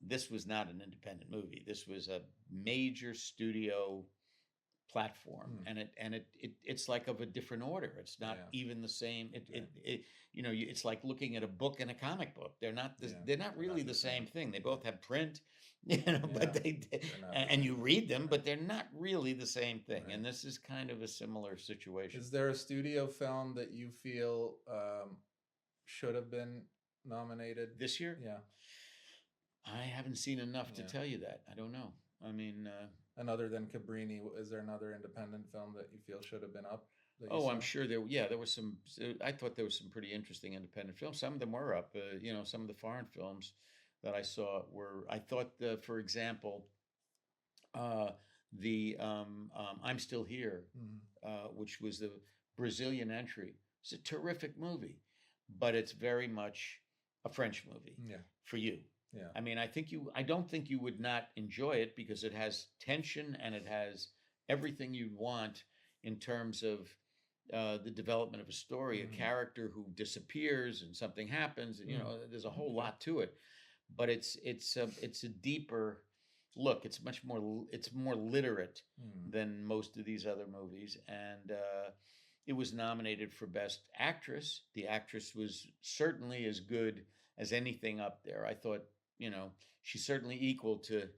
This was not an independent movie. This was a major studio platform, and it's like of a different order. It's not even the same. It's like looking at a book and a comic book. They're not really the same thing. They both have print, but and you read them, but they're not really the same thing. Right. And this is kind of a similar situation. Is there a studio film that you feel should have been nominated this year? Yeah. I haven't seen enough to tell you that. I don't know. I mean, and other than Cabrini, is there another independent film that you feel should have been up? I'm sure there was some. I thought there was some pretty interesting independent films. Some of them were up. Some of the foreign films that I saw were. I thought, for example, the I'm Still Here, which was the Brazilian entry. It's a terrific movie, but it's very much a French movie for you. Yeah. I mean, I don't think you would not enjoy it, because it has tension and it has everything you'd want in terms of the development of a story, a character who disappears and something happens, and there's a whole lot to it. But it's a deeper look. It's more literate than most of these other movies, and it was nominated for Best Actress. The actress was certainly as good as anything up there. I thought, she's certainly equal to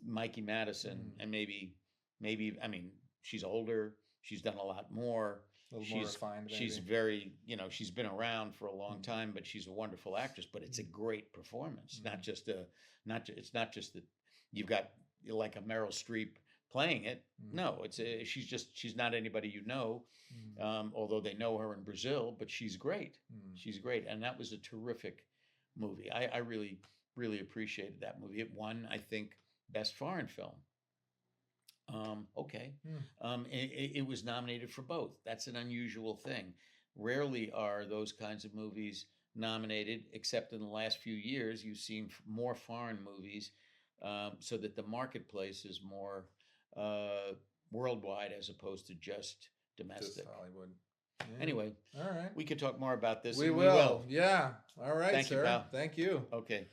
Mikey Madison, and maybe, I mean, she's older. She's done a lot more. A little more refined. She's very, she's been around for a long time, but she's a wonderful actress. But it's a great performance. It's not just that you've got like a Meryl Streep playing it. No, she's not anybody although they know her in Brazil, but she's great. She's great, and that was a terrific movie. I really, really appreciated that movie. It won, I think, Best Foreign Film. It was nominated for both. That's an unusual thing. Rarely are those kinds of movies nominated, except in the last few years. You've seen more foreign movies, so that the marketplace is more worldwide as opposed to just domestic. Just Hollywood. Yeah. Anyway, all right. We could talk more about this. We will. Yeah. All right, Thank sir. you, pal. Thank you. Okay.